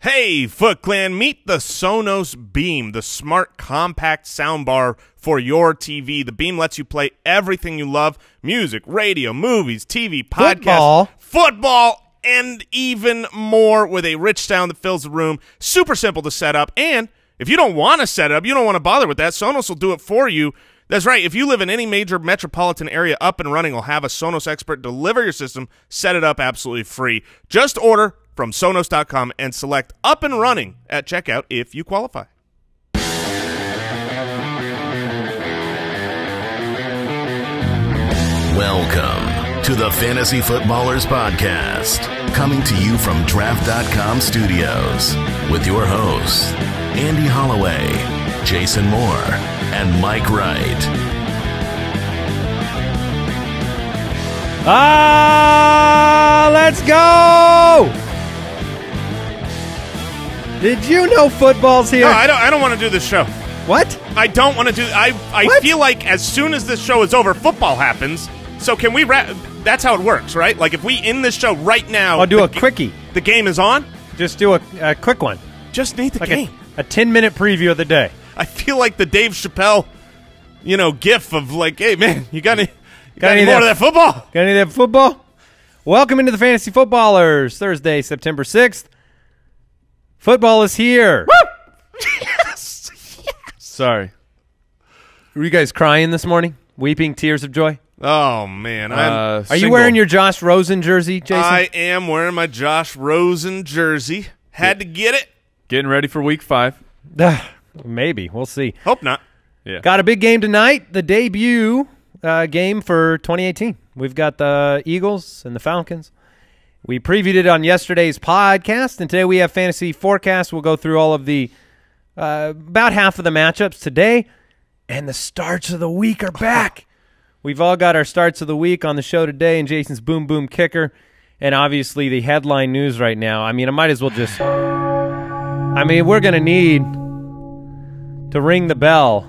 Hey, Foot Clan, meet the Sonos Beam, the smart, compact soundbar for your TV. The Beam lets you play everything you love: music, radio, movies, TV, podcasts, football, and even more, with a rich sound that fills the room. Super simple to set up, and if you don't want to set it up, you don't want to bother with that, Sonos will do it for you. That's right. If you live in any major metropolitan area, Up and Running will have a Sonos expert deliver your system, set it up absolutely free. Just order from Sonos.com and select Up and Running at checkout if you qualify. Welcome to the Fantasy Footballers Podcast, coming to you from Draft.com Studios with your hosts, Andy Holloway, Jason Moore, and Mike Wright. Let's go! Did you know football's here? No, I don't want to do this show. What? I don't want to do. I feel like as soon as this show is over, football happens. So can we wrap? That's how it works, right? Like if we end this show right now, I'll do a quickie. The game is on. Just do a quick one. Just need the like game. A 10-minute preview of the day. I feel like the Dave Chappelle, gif of like, hey man, you got any more of that football? Got any of that football? Welcome into the Fantasy Footballers. Thursday, September 6th. Football is here. Woo! Yes. Sorry. Were you guys crying this morning? Weeping tears of joy? Oh, man. Are you wearing your Josh Rosen jersey, Jason? I am wearing my Josh Rosen jersey. Had to get it. Getting ready for week 5. Maybe. We'll see. Hope not. Yeah. Got a big game tonight, the debut game for 2018. We've got the Eagles and the Falcons. We previewed it on yesterday's podcast, and today we have Fantasy Forecast. We'll go through all of the about half of the matchups today, and the starts of the week are back. We've all got our starts of the week on the show today, and Jason's Boom Boom Kicker, and obviously the headline news right now. I mean, I might as well just – we're going to need to ring the bell.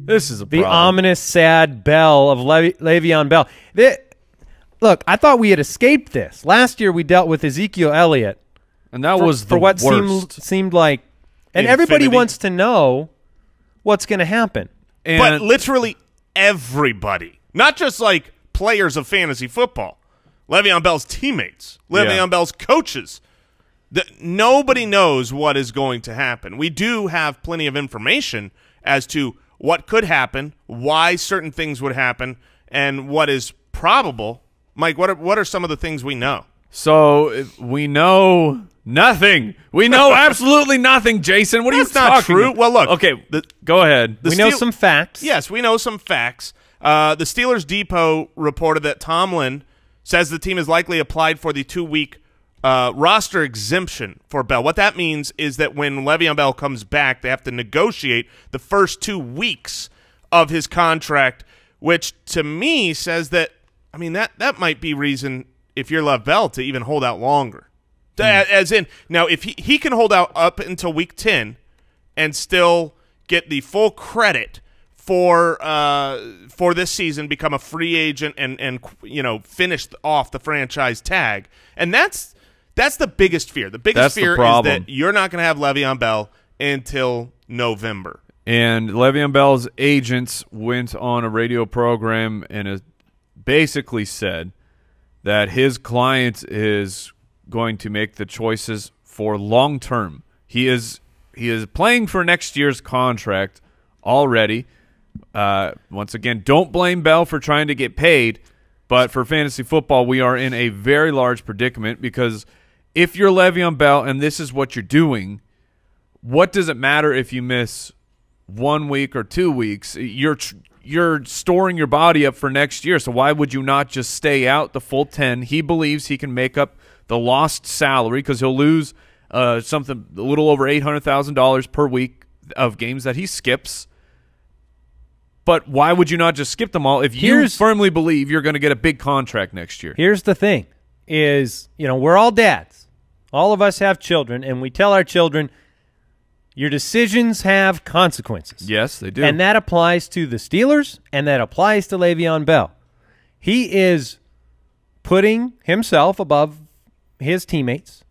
This is a the problem. ominous, sad bell of Le'Veon Bell. Look, I thought we had escaped this. Last year we dealt with Ezekiel Elliott. And that was the what worst. seemed like – and everybody wants to know what's going to happen. But literally everybody, not just like players of fantasy football, Le'Veon Bell's teammates, Le'Veon Bell's coaches, nobody knows what is going to happen. We do have plenty of information as to what could happen, why certain things would happen, and what is probable. Mike, what are some of the things we know? So we know nothing. We know absolutely nothing, Jason. What are you talking about? That's not true. Well, look. Okay, go ahead. We know some facts. Yes, we know some facts. The Steelers Depot reported that Tomlin says the team has likely applied for the 2-week roster exemption for Bell. What that means is that when Le'Veon Bell comes back, they have to negotiate the first 2 weeks of his contract, which to me says that, that might be reason if you're Lev Bell to even hold out longer. As in, now if he can hold out up until week 10 and still get the full credit for this season, become a free agent and finish off the franchise tag. And that's the biggest fear. The biggest fear is that you're not going to have Le'Veon Bell until November. And Le'Veon Bell's agents went on a radio program and basically said that his client is going to make the choices for long term. He is playing for next year's contract already. Once again, don't blame Bell for trying to get paid, but for fantasy football, we are in a very large predicament because if you're Le'Veon Bell and this is what you're doing, what does it matter if you miss 1 week or 2 weeks? You're storing your body up for next year, so why would you not just stay out the full 10? He believes he can make up the lost salary because he'll lose something a little over $800,000 per week of games that he skips. But why would you not just skip them all if you firmly believe you're going to get a big contract next year? Here's the thing is, we're all dads. All of us have children, and we tell our children, your decisions have consequences. Yes, they do. And that applies to the Steelers, and that applies to Le'Veon Bell. He is putting himself above his teammates,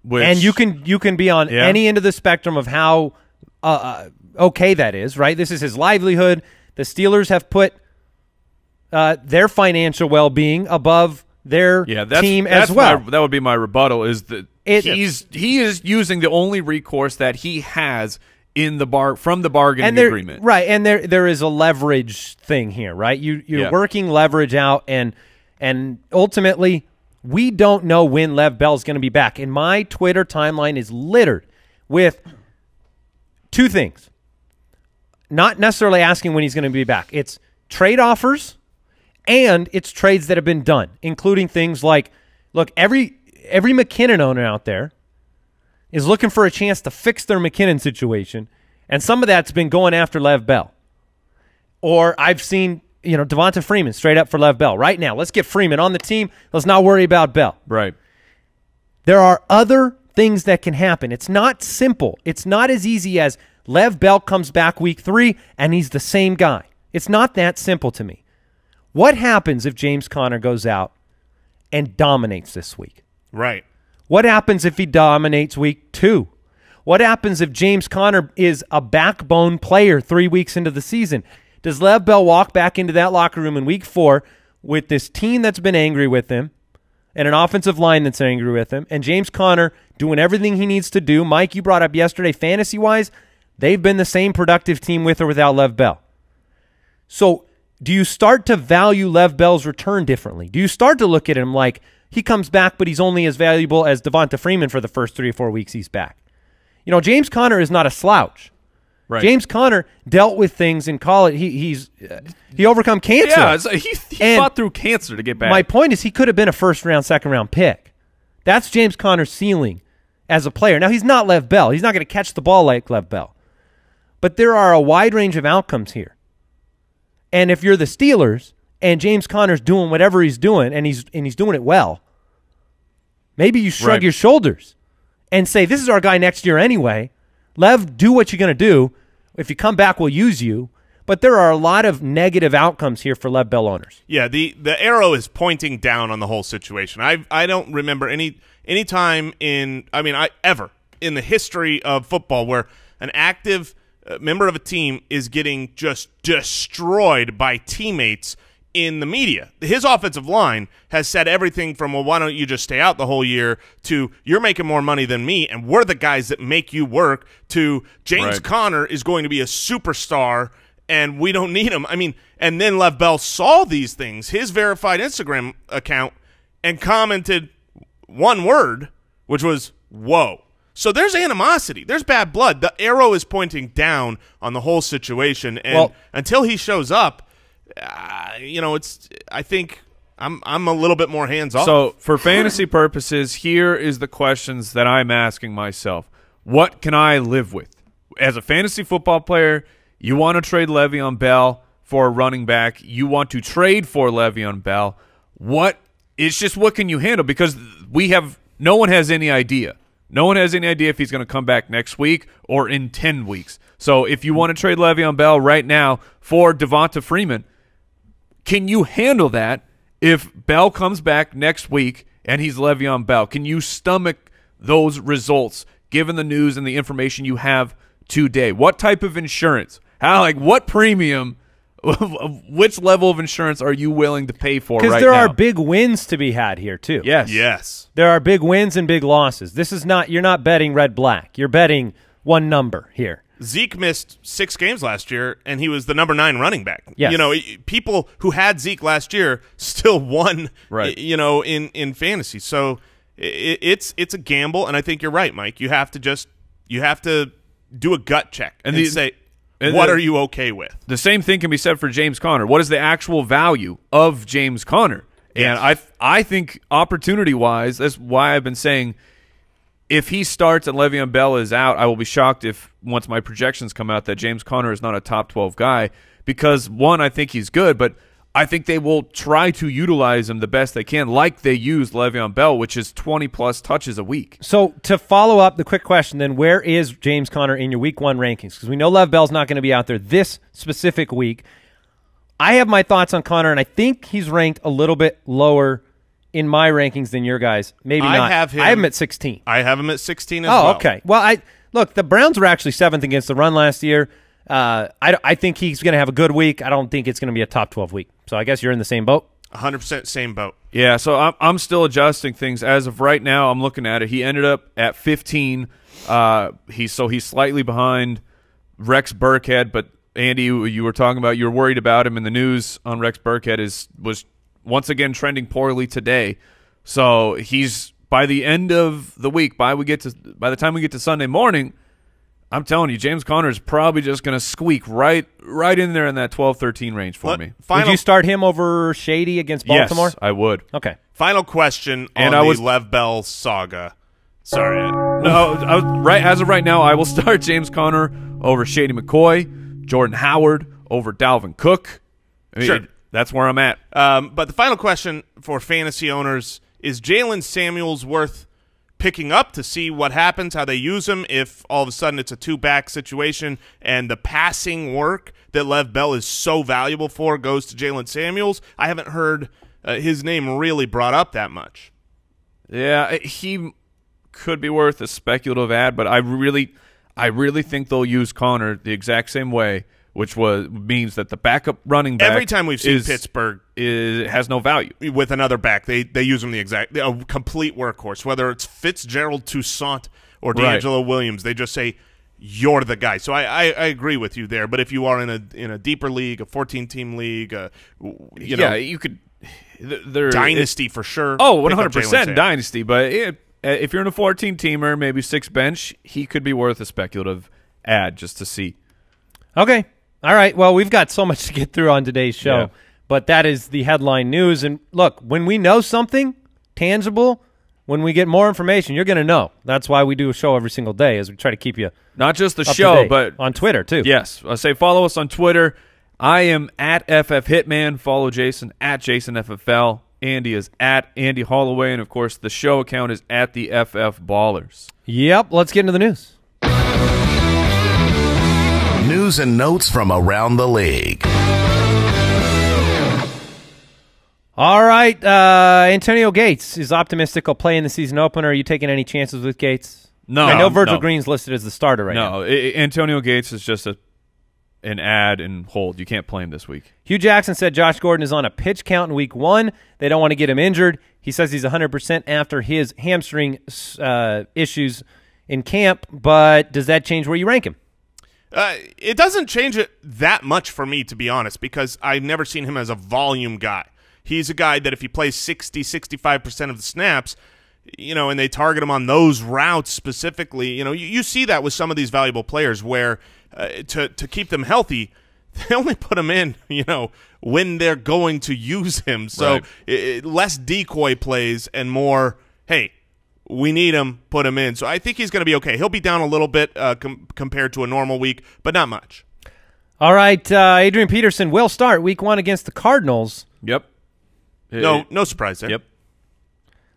And you can be on any end of the spectrum of how okay that is, right? This is his livelihood. The Steelers have put their financial well-being above their team as well. That would be my rebuttal, is that he is using the only recourse that he has in the from the bargaining agreement. Right, and there is a leverage thing here, right? You're working leverage out, and ultimately we don't know when Lev Bell is going to be back. And my Twitter timeline is littered with two things. Not necessarily asking when he's going to be back. It's trade offers, and it's trades that have been done, including things like, look, every McKinnon owner out there is looking for a chance to fix their McKinnon situation, and some of that's been going after Lev Bell. Or I've seen, Devonta Freeman straight up for Lev Bell. Right now, let's get Freeman on the team. Let's not worry about Bell. Right. There are other things that can happen. It's not simple. It's not as easy as Lev Bell comes back week 3 and he's the same guy. It's not that simple to me. What happens if James Conner goes out and dominates this week? Right. What happens if he dominates week 2? What happens if James Conner is a backbone player 3 weeks into the season? Does Lev Bell walk back into that locker room in week 4 with this team that's been angry with him and an offensive line that's angry with him, and James Conner doing everything he needs to do? Mike, you brought up yesterday, fantasy-wise, they've been the same productive team with or without Lev Bell. So do you start to value Lev Bell's return differently? Do you start to look at him like he comes back, but he's only as valuable as Devonta Freeman for the first 3 or 4 weeks he's back? James Conner is not a slouch. Right. James Conner dealt with things in college. He overcome cancer. Yeah, he fought through cancer to get back. My point is he could have been a first-round, second-round pick. That's James Conner's ceiling as a player. Now, he's not Lev Bell. He's not going to catch the ball like Lev Bell. But there are a wide range of outcomes here. And if you're the Steelers and James Conner's doing whatever he's doing, and he's doing it well, maybe you shrug your shoulders and say, this is our guy next year anyway. Lev, do what you're going to do. If you come back, we'll use you. But there are a lot of negative outcomes here for Lev Bell owners. Yeah, the arrow is pointing down on the whole situation. I don't remember any time ever in the history of football where an active member of a team is getting just destroyed by teammates in the media. His offensive line has said everything from, well, why don't you just stay out the whole year, to you're making more money than me and we're the guys that make you work, to James Conner is going to be a superstar and we don't need him. And then Lev Bell saw these things, his verified Instagram account, and commented one word, which was, whoa. So there's animosity. There's bad blood. The arrow is pointing down on the whole situation. And until he shows up, I think I'm a little bit more hands-off. So for fantasy purposes, here is the questions that I'm asking myself. What can I live with? As a fantasy football player, you want to trade Le'Veon Bell for a running back. You want to trade for Le'Veon Bell. It's just what can you handle? Because no one has any idea. No one has any idea if he's going to come back next week or in 10 weeks. So if you want to trade Le'Veon Bell right now for Devonta Freeman, can you handle that if Bell comes back next week and he's Le'Veon Bell? Can you stomach those results given the news and the information you have today? What type of insurance? What premium, which level of insurance are you willing to pay for right now? Because there are big wins to be had here too. Yes. There are big wins and big losses. You're not betting red-black. You're betting one number here. Zeke missed 6 games last year, and he was the number 9 running back. Yes. People who had Zeke last year still won, in fantasy. So it's a gamble, and I think you're right, Mike. You have to do a gut check and say, what are you okay with? The same thing can be said for James Conner. What is the actual value of James Conner? Yes. And I think opportunity-wise, that's why I've been saying if he starts and Le'Veon Bell is out, I will be shocked if once my projections come out that James Conner is not a top 12 guy because, one, I think he's good, but I think they will try to utilize him the best they can like they used Le'Veon Bell, which is 20-plus touches a week. So to follow up the quick question then, where is James Conner in your Week 1 rankings? Because we know Lev Bell's not going to be out there this specific week. I have my thoughts on Conner, and I think he's ranked a little bit lower in my rankings than your guys. Maybe I not. have him. I have him at 16. I have him at 16 as well. Oh, okay. Well, look, the Browns were actually 7th against the run last year. I think he's going to have a good week. I don't think it's going to be a top 12 week. So I guess you're in the same boat. 100% same boat. Yeah, so I'm still adjusting things. As of right now, I'm looking at it. He ended up at 15. He's slightly behind Rex Burkhead, but Andy, you were talking about you were worried about him in the news on Rex Burkhead was once again trending poorly today. So he's by the end of the week, by the time we get to Sunday morning, I'm telling you, James Conner is probably just going to squeak right in there in that 12-13 range for me. Would you start him over Shady against Baltimore? Yes, I would. Okay. Final question on the Lev Bell saga. Sorry. No, as of right now, I will start James Conner over Shady McCoy, Jordan Howard over Dalvin Cook. Sure. That's where I'm at. But the final question for fantasy owners is Jalen Samuels worth picking up to see what happens, how they use him, if all of a sudden it's a two-back situation and the passing work that Lev Bell is so valuable for goes to Jalen Samuels? I haven't heard his name really brought up that much. Yeah, he could be worth a speculative ad, but I really think they'll use Conner the exact same way, which means that the backup running back every time we've seen Pittsburgh has no value with another back. They use him a complete workhorse, whether it's Fitzgerald, Toussaint, or D'Angelo Williams. They just say you're the guy. So I agree with you there. But if you are in a deeper league, a 14-team league, you could dynasty for sure. Oh, 100% dynasty. But if you're in a 14-teamer, maybe 6 bench, he could be worth a speculative ad just to see. Okay. All right. Well, we've got so much to get through on today's show, but that is the headline news. And look, when we know something tangible, when we get more information, you're going to know. That's why we do a show every single day, as we try to keep you not just the show, but on Twitter too. Yes, I say follow us on Twitter. I am at FF Hitman. Follow Jason at JasonFFL. Andy is at Andy Holloway, and of course, the show account is at the FF Ballers. Yep. Let's get into the news. News and notes from around the league. All right. Antonio Gates is optimistic he'll play in the season opener. Are you taking any chances with Gates? No. I know Virgil Green's listed as the starter right now. No, Antonio Gates is just an ad and hold. You can't play him this week. Hugh Jackson said Josh Gordon is on a pitch count in week 1. They don't want to get him injured. He says he's 100% after his hamstring issues in camp, but does that change where you rank him? It doesn't change it that much for me, to be honest, because I've never seen him as a volume guy. He's a guy that if he plays 60-65% of the snaps, and they target him on those routes specifically, you see that with some of these valuable players where to keep them healthy, they only put him in, when they're going to use him. So less decoy plays and more, hey, we need him, put him in. So I think he's going to be okay. He'll be down a little bit compared to a normal week, but not much. All right, Adrian Peterson will start week 1 against the Cardinals. Yep. No surprise there. Yep.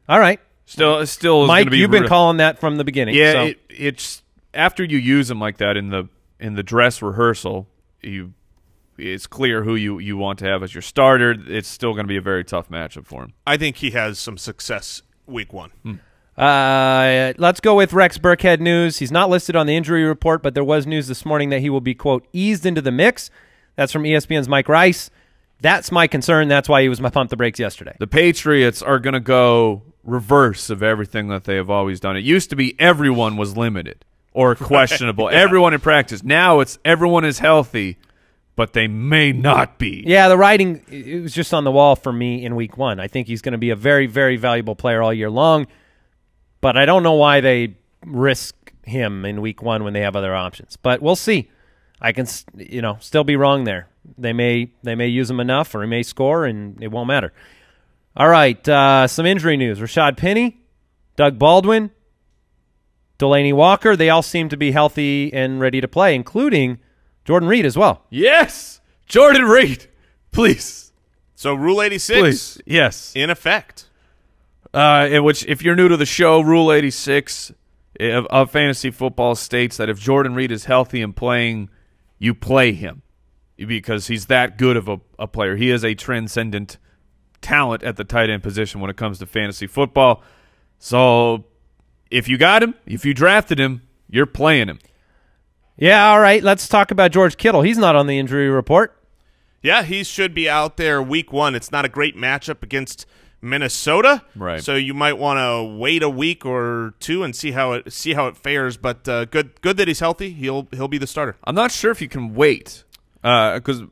All right. Still is Mike, gonna be you've been calling that from the beginning. Yeah, so. it's after you use him like that in the dress rehearsal, it's clear who you want to have as your starter. It's still going to be a very tough matchup for him. I think he has some success week 1. Let's go with Rex Burkhead news. He's not listed on the injury report, but there was news this morning that he will be, quote, eased into the mix. That's from ESPN's Mike Rice. That's my concern. That's why he was my pump the brakes yesterday. The Patriots are going to go reverse of everything that they have always done. It used to be everyone was limited or questionable. Everyone in practice. Now it's everyone is healthy, but they may not be. Yeah, the writing, it was just on the wall for me in week 1. I think he's going to be a very, very valuable player all year long, but I don't know why they risk him in week 1 when they have other options. But we'll see. I can, still be wrong there. They may use him enough, or he may score, and it won't matter. All right, some injury news. Rashad Penny, Doug Baldwin, Delaney Walker, they all seem to be healthy and ready to play, including Jordan Reed as well. Yes, Jordan Reed, please. So Rule 86, please. Yes, in effect. In which, if you're new to the show, Rule 86 of fantasy football states that if Jordan Reed is healthy and playing, you play him because he's that good of a player. He is a transcendent talent at the tight end position when it comes to fantasy football. So if you got him, if you drafted him, you're playing him. Yeah, all right. Let's talk about George Kittle. He's not on the injury report. Yeah, he should be out there week 1. It's not a great matchup against Minnesota, right? So you might want to wait a week or two and see how it fares. But good that he's healthy. He'll be the starter. I'm not sure if you can wait because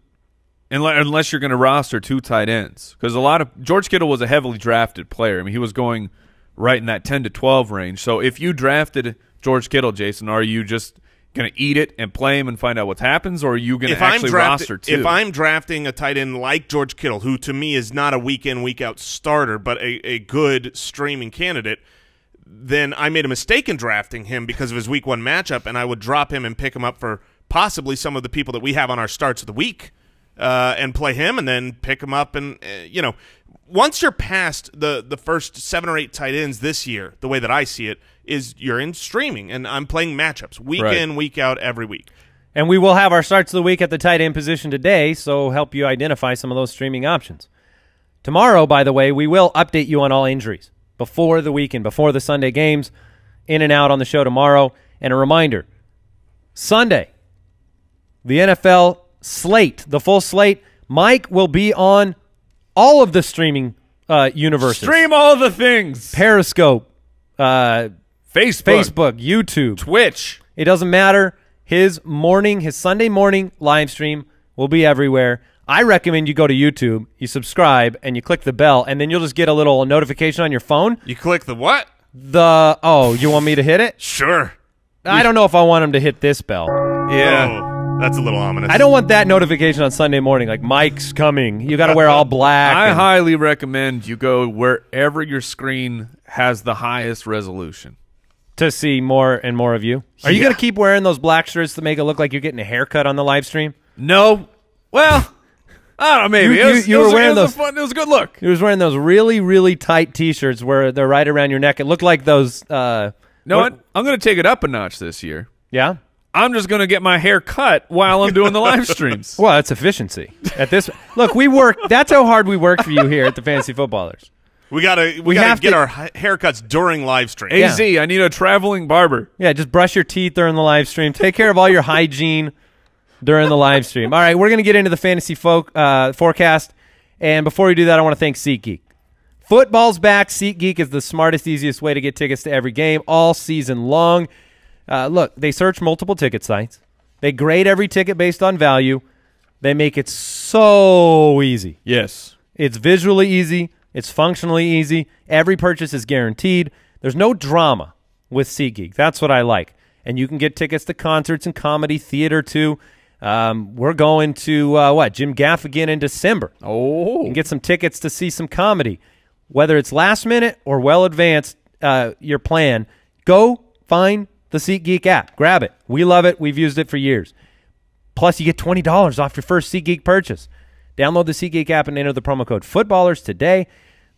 unless you're going to roster 2 tight ends, because George Kittle was a heavily drafted player. I mean, he was going right in that 10 to 12 range. So if you drafted George Kittle, Jason, are you just going to eat it and play him and find out what happens, or are you going to actually roster 2? If I'm drafting a tight end like George Kittle, who to me is not a week-in, week-out starter, but a good streaming candidate, then I made a mistake in drafting him because of his week 1 matchup, and I would drop him and pick him up for possibly some of the people that we have on our starts of the week and play him and then pick him up. And, once you're past the first 7 or 8 tight ends this year, the way that I see it, is you're in streaming, and I'm playing matchups week in, week out, every week. And we will have our starts of the week at the tight end position today, so help you identify some of those streaming options. Tomorrow, by the way, we will update you on all injuries before the weekend, before the Sunday games, in and out on the show tomorrow. And a reminder, Sunday, the NFL slate, the full slate, Mike will be on all of the streaming universes. Stream all the things. Periscope, Facebook, YouTube, Twitch. It doesn't matter. His Sunday morning live stream will be everywhere. I recommend you go to YouTube, you subscribe, and you click the bell, and then you'll just get a little notification on your phone. You click the what? You want me to hit it? Sure. I don't know if I want him to hit this bell. Yeah. Oh, that's a little ominous. I don't want that notification on Sunday morning, like Mike's coming. You got to wear all black. I highly recommend you go wherever your screen has the highest resolution to see more and more of you. Are you going to keep wearing those black shirts to make it look like you're getting a haircut on the live stream? No. Well, I don't know, maybe. You were wearing those. It was a good look. You was wearing those really, really tight T-shirts where they're right around your neck. It looked like those. What? I'm going to take it up a notch this year. Yeah? I'm just going to get my hair cut while I'm doing the live streams. Well, that's efficiency. Look, we work. That's how hard we work for you here at the Fantasy Footballers. We gotta get our haircuts during live stream. AZ, yeah. I need a traveling barber. Yeah, just brush your teeth during the live stream. Take care of all your hygiene during the live stream. All right, we're going to get into the fantasy forecast. And before we do that, I want to thank SeatGeek. Football's back. SeatGeek is the smartest, easiest way to get tickets to every game all season long. Look, they search multiple ticket sites. They grade every ticket based on value. They make it so easy. Yes. It's visually easy. It's functionally easy. Every purchase is guaranteed. There's no drama with SeatGeek. That's what I like. And you can get tickets to concerts and comedy theater, too. We're going to, Jim Gaffigan in December. Oh. You can get some tickets to see some comedy. Whether it's last minute or well advanced, your plan, go find the SeatGeek app. Grab it. We love it. We've used it for years. Plus, you get $20 off your first SeatGeek purchase. Download the SeatGeek app and enter the promo code Footballers today.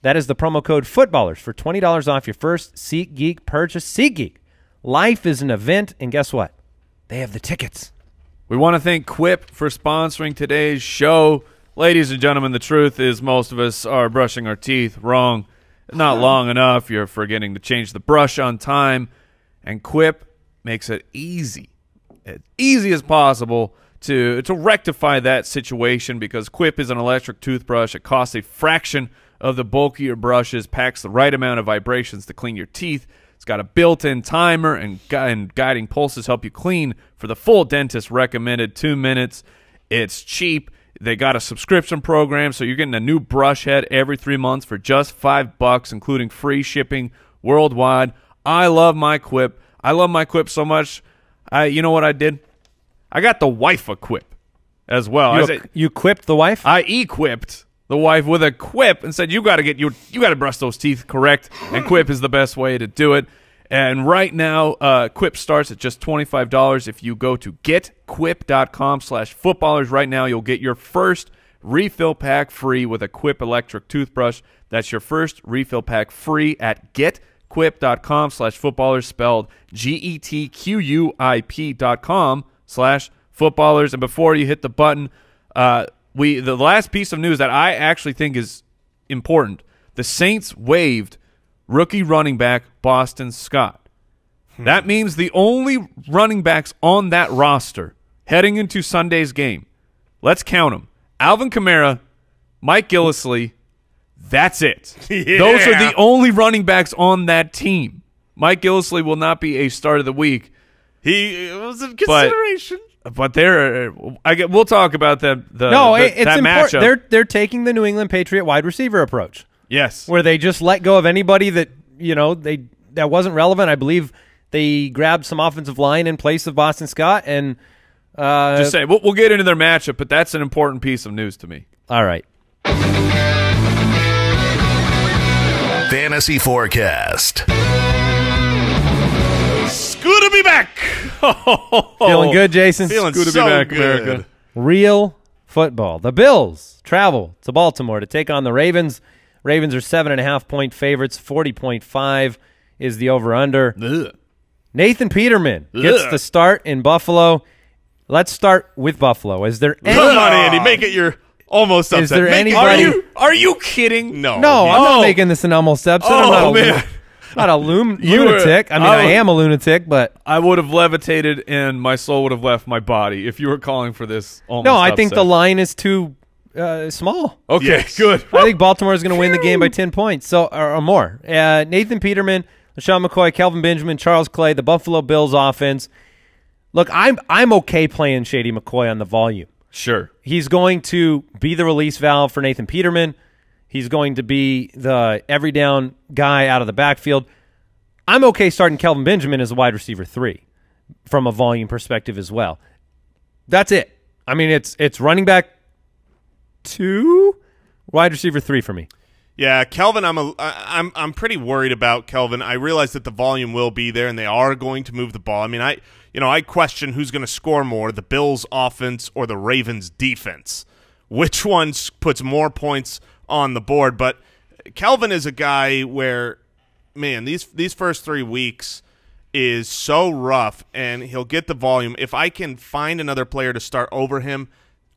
That is the promo code Footballers for $20 off your first SeatGeek purchase. SeatGeek. Life is an event, and guess what? They have the tickets. We want to thank Quip for sponsoring today's show. Ladies and gentlemen, the truth is most of us are brushing our teeth wrong. Not long enough. You're forgetting to change the brush on time. And Quip makes it easy as possible to rectify that situation, because Quip is an electric toothbrush. It costs a fraction of the bulkier brushes, packs the right amount of vibrations to clean your teeth. It's got a built-in timer, and guiding pulses help you clean for the full dentist recommended 2 minutes. It's cheap. They got a subscription program, so you're getting a new brush head every 3 months for just $5, including free shipping worldwide. I love my Quip. I love my Quip so much. You know what I did? I got the wife a Quip as well. You quipped the wife? I equipped the wife with a Quip and said, you got to brush those teeth correct, and Quip is the best way to do it. And right now, Quip starts at just $25. If you go to getquip.com/footballers right now, you'll get your first refill pack free with a Quip electric toothbrush. That's your first refill pack free at getquip.com/footballers, spelled GETQUIP.com/footballers. And before you hit the button, the last piece of news that I actually think is important. The Saints waived rookie running back Boston Scott. That means the only running backs on that roster heading into Sunday's game, let's count them: Alvin Kamara, Mike Gillislee. That's it. Yeah. Those are the only running backs on that team. Mike Gillislee will not be a start of the week. He was in consideration. But we'll talk about that. It's that important. matchup. They're taking the New England Patriot wide receiver approach, Yes. where they just let go of anybody that that wasn't relevant. I believe they grabbed some offensive line in place of Boston Scott, and Just say we'll get into their matchup, but that's an important piece of news to me. All right. Fantasy Forecast. It's good to be back. Feeling good, Jason? Feeling good to so be back, good. America. Real football. The Bills travel to Baltimore to take on the Ravens. Ravens are 7.5-point favorites. 40.5 is the over-under. Ugh. Nathan Peterman gets the start in Buffalo. Let's start with Buffalo. Is there any? Come on, Andy. Make it your almost upset. Is there Make it- anybody? Are you kidding? No. No, I'm not Oh. making this an almost upset. Oh, I'm man. not a lunatic. I mean, I am a lunatic, but I would have levitated and my soul would have left my body if you were calling for this almost no, I think upset. the line is too small. Okay, Yes. good. I think Baltimore is going to win the game by 10 points or more. Nathan Peterman, LaShawn McCoy, Kelvin Benjamin, Charles Clay, the Buffalo Bills offense. Look, I'm okay playing Shady McCoy on the volume. Sure. He's going to be the release valve for Nathan Peterman. He's going to be the every down guy out of the backfield. I'm okay starting Kelvin Benjamin as a wide receiver 3 from a volume perspective as well. That's it. I mean, it's running back 2, wide receiver 3 for me. Yeah, Kelvin, I'm pretty worried about Kelvin. I realize that the volume will be there, and they are going to move the ball. I mean, I question who's going to score more, the Bills' offense or the Ravens' defense. Which one puts more points on the board? But Kelvin is a guy where, man, these first 3 weeks is so rough, and he'll get the volume. If I can find another player to start over him,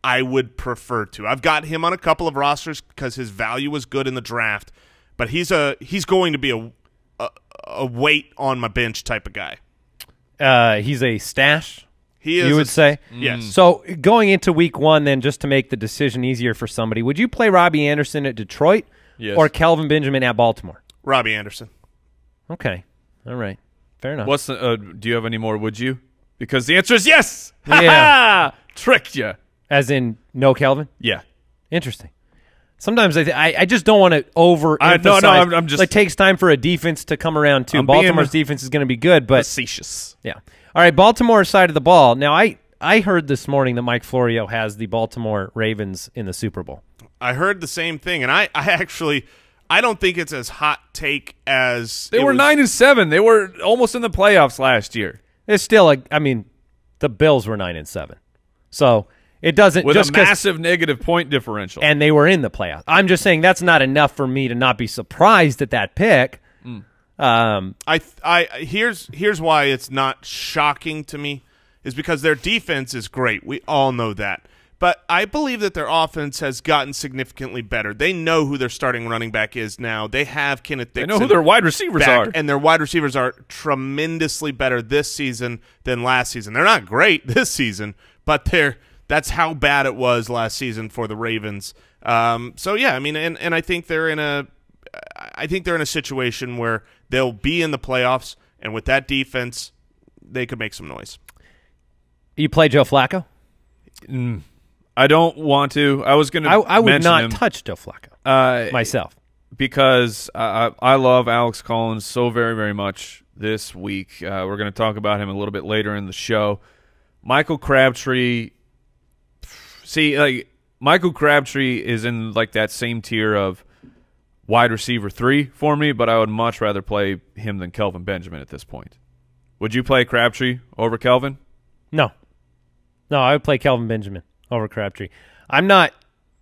I would prefer to. I've got him on a couple of rosters because his value was good in the draft, but he's going to be a weight on my bench type of guy. He's a stash, He is. you would say? Yes. So going into week 1, then, just to make the decision easier for somebody, would you play Robbie Anderson at Detroit Yes. or Kelvin Benjamin at Baltimore? Robbie Anderson. Okay. All right. Fair enough. What's the? Do you have any more? Would you? Because the answer is yes. Yeah. Tricked you. As in no Kelvin? Yeah. Interesting. Sometimes I just don't want to overemphasize. No, I'm just- It takes time for a defense to come around, too. I'm being Baltimore's defense is going to be good, but Facetious. yeah. All right, Baltimore side of the ball. Now, I heard this morning that Mike Florio has the Baltimore Ravens in the Super Bowl. I heard the same thing, and I don't think it's as hot take as They it were was. 9-7. They were almost in the playoffs last year It's still the Bills were 9-7. So it doesn't with just a 'cause- massive negative point differential. and they were in the playoffs. I'm just saying that's not enough for me to not be surprised at that pick. Here's why it's not shocking to me is because their defense is great. We all know that. But I believe that their offense has gotten significantly better. They know who their starting running back is now. They have Kenneth they Dixon. know who their wide receivers back, are. and their wide receivers are tremendously better this season than last season. They're not great this season, but that's how bad it was last season for the Ravens. So yeah, I mean, and I think they're in a situation where they'll be in the playoffs, and with that defense, they could make some noise. You play Joe Flacco? I don't want to. I was going to I would mention not him, touch Joe Flacco myself. because I love Alex Collins so very, very much this week. We're going to talk about him a little bit later in the show. Michael Crabtree, Michael Crabtree is in like that same tier of wide receiver 3 for me, but I would much rather play him than Kelvin Benjamin at this point. Would you play Crabtree over Kelvin? No, I would play Kelvin Benjamin over Crabtree. I'm not,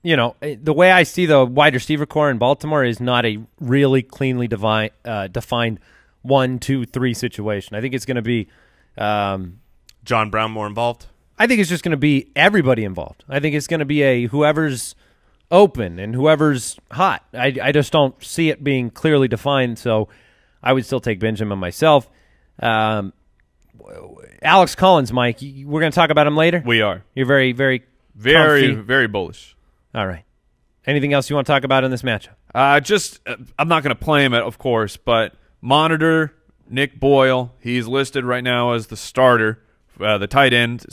the way I see the wide receiver core in Baltimore is not a really cleanly defined 1, 2, 3 situation. I think it's going to be John Brown more involved? I think it's just going to be everybody involved. I think it's going to be whoever's open and whoever's hot. I just don't see it being clearly defined, so I would still take Benjamin myself. Alex Collins, Mike, we're going to talk about him later? We are. You're very, very Very, comfy. very bullish. All right. Anything else you want to talk about in this matchup? I'm not going to play him, of course, but monitor Nick Boyle. He's listed right now as the starter, the tight end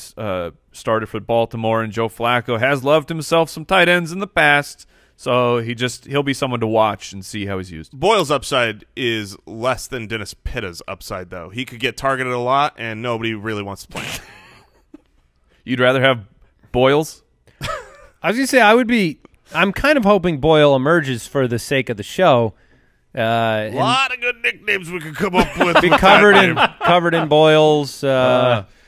starter for Baltimore, and Joe Flacco has loved himself some tight ends in the past, so he'll be someone to watch and see how he's used. Boyle's upside is less than Dennis Pitta's upside, though. He could get targeted a lot, and nobody really wants to play him. You'd rather have Boyles? I was going to say I'm kind of hoping Boyle emerges for the sake of the show. A lot of good nicknames we could come up with. Be covered in Boyles.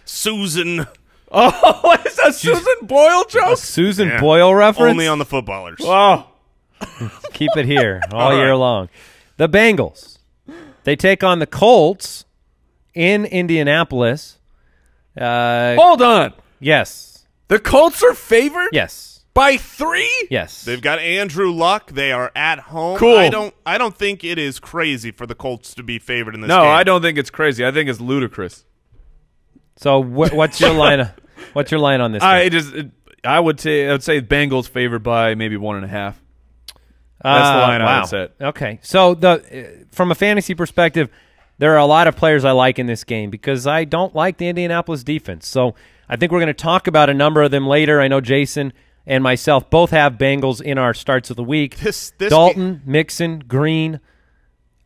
Susan. Oh, what is that Susan Boyle joke? A Susan Boyle reference? Only on the footballers. Oh. Keep it here all year long. The Bengals. They take on the Colts in Indianapolis. Hold on. Yes. The Colts are favored? Yes. By 3? Yes. They've got Andrew Luck. They are at home. Cool. I don't think it is crazy for the Colts to be favored in this No, game. I don't think it's crazy. I think it's ludicrous. So what's your line? What's your line on this? I would say Bengals favored by maybe 1.5. That's the line I would set. Okay. So from a fantasy perspective, there are a lot of players I like in this game because I don't like the Indianapolis defense. So I think we're going to talk about a number of them later. I know Jason and myself both have Bengals in our starts of the week. This Dalton, Mixon, Green,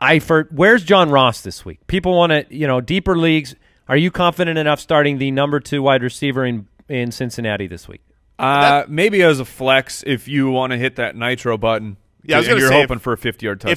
Eifert. Where's John Ross this week? People want to, deeper leagues. Are you confident enough starting the number 2 wide receiver in Cincinnati this week? Maybe as a flex if you want to hit that nitro button. Yeah, I was going to you're say, hoping for a 50-yard touchdown.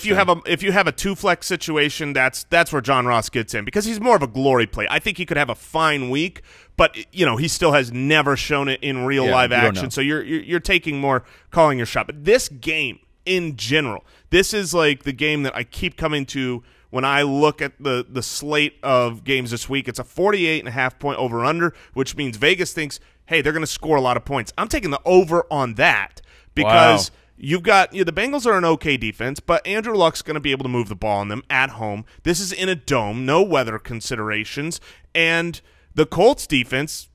If you have a 2-flex situation, that's where John Ross gets in because he's more of a glory play. I think he could have a fine week, but he still has never shown it in real live action. So you're taking more, calling your shot. But this game in general, this is like the game that I keep coming to when I look at the slate of games this week. It's a 48.5 point over under, which means Vegas thinks, hey, they're going to score a lot of points. I'm taking the over on that because. Wow. You've got the Bengals are an okay defense, but Andrew Luck's going to be able to move the ball on them at home. This is in a dome, no weather considerations, and the Colts defense,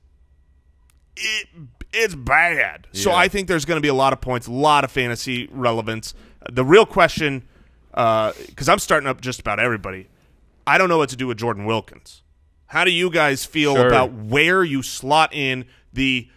it's bad. Yeah. So I think there's going to be a lot of points, a lot of fantasy relevance. The real question, because I'm starting up just about everybody, I don't know what to do with Jordan Wilkins. How do you guys feel about where you slot in the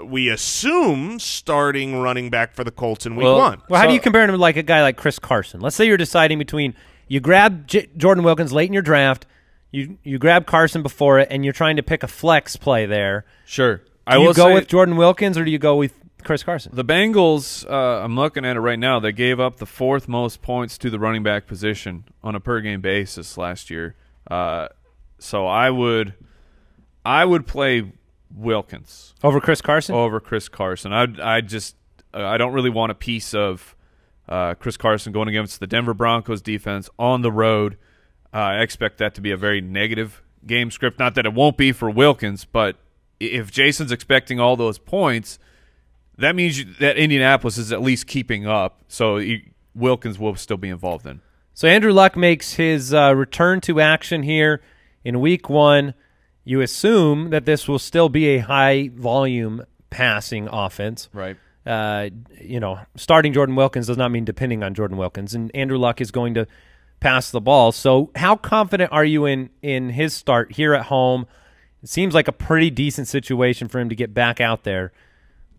we assume starting running back for the Colts in week 1. Well, how do you compare him to like a guy like Chris Carson? Let's say you're deciding between you grab Jordan Wilkins late in your draft, you grab Carson before it, and you're trying to pick a flex play there. Sure. Do you go with Jordan Wilkins or do you go with Chris Carson? The Bengals, I'm looking at it right now, they gave up the 4th most points to the running back position on a per-game basis last year. So I would play Wilkins over Chris Carson. I don't really want a piece of Chris Carson going against the Denver Broncos defense on the road. I expect that to be a very negative game script. Not that it won't be for Wilkins, but if Jason's expecting all those points, that means that Indianapolis is at least keeping up. So Wilkins will still be involved in. So Andrew Luck makes his return to action here in week 1. You assume that this will still be a high-volume passing offense. Right. Starting Jordan Wilkins does not mean depending on Jordan Wilkins, and Andrew Luck is going to pass the ball. So how confident are you in his start here at home? It seems like a pretty decent situation for him to get back out there.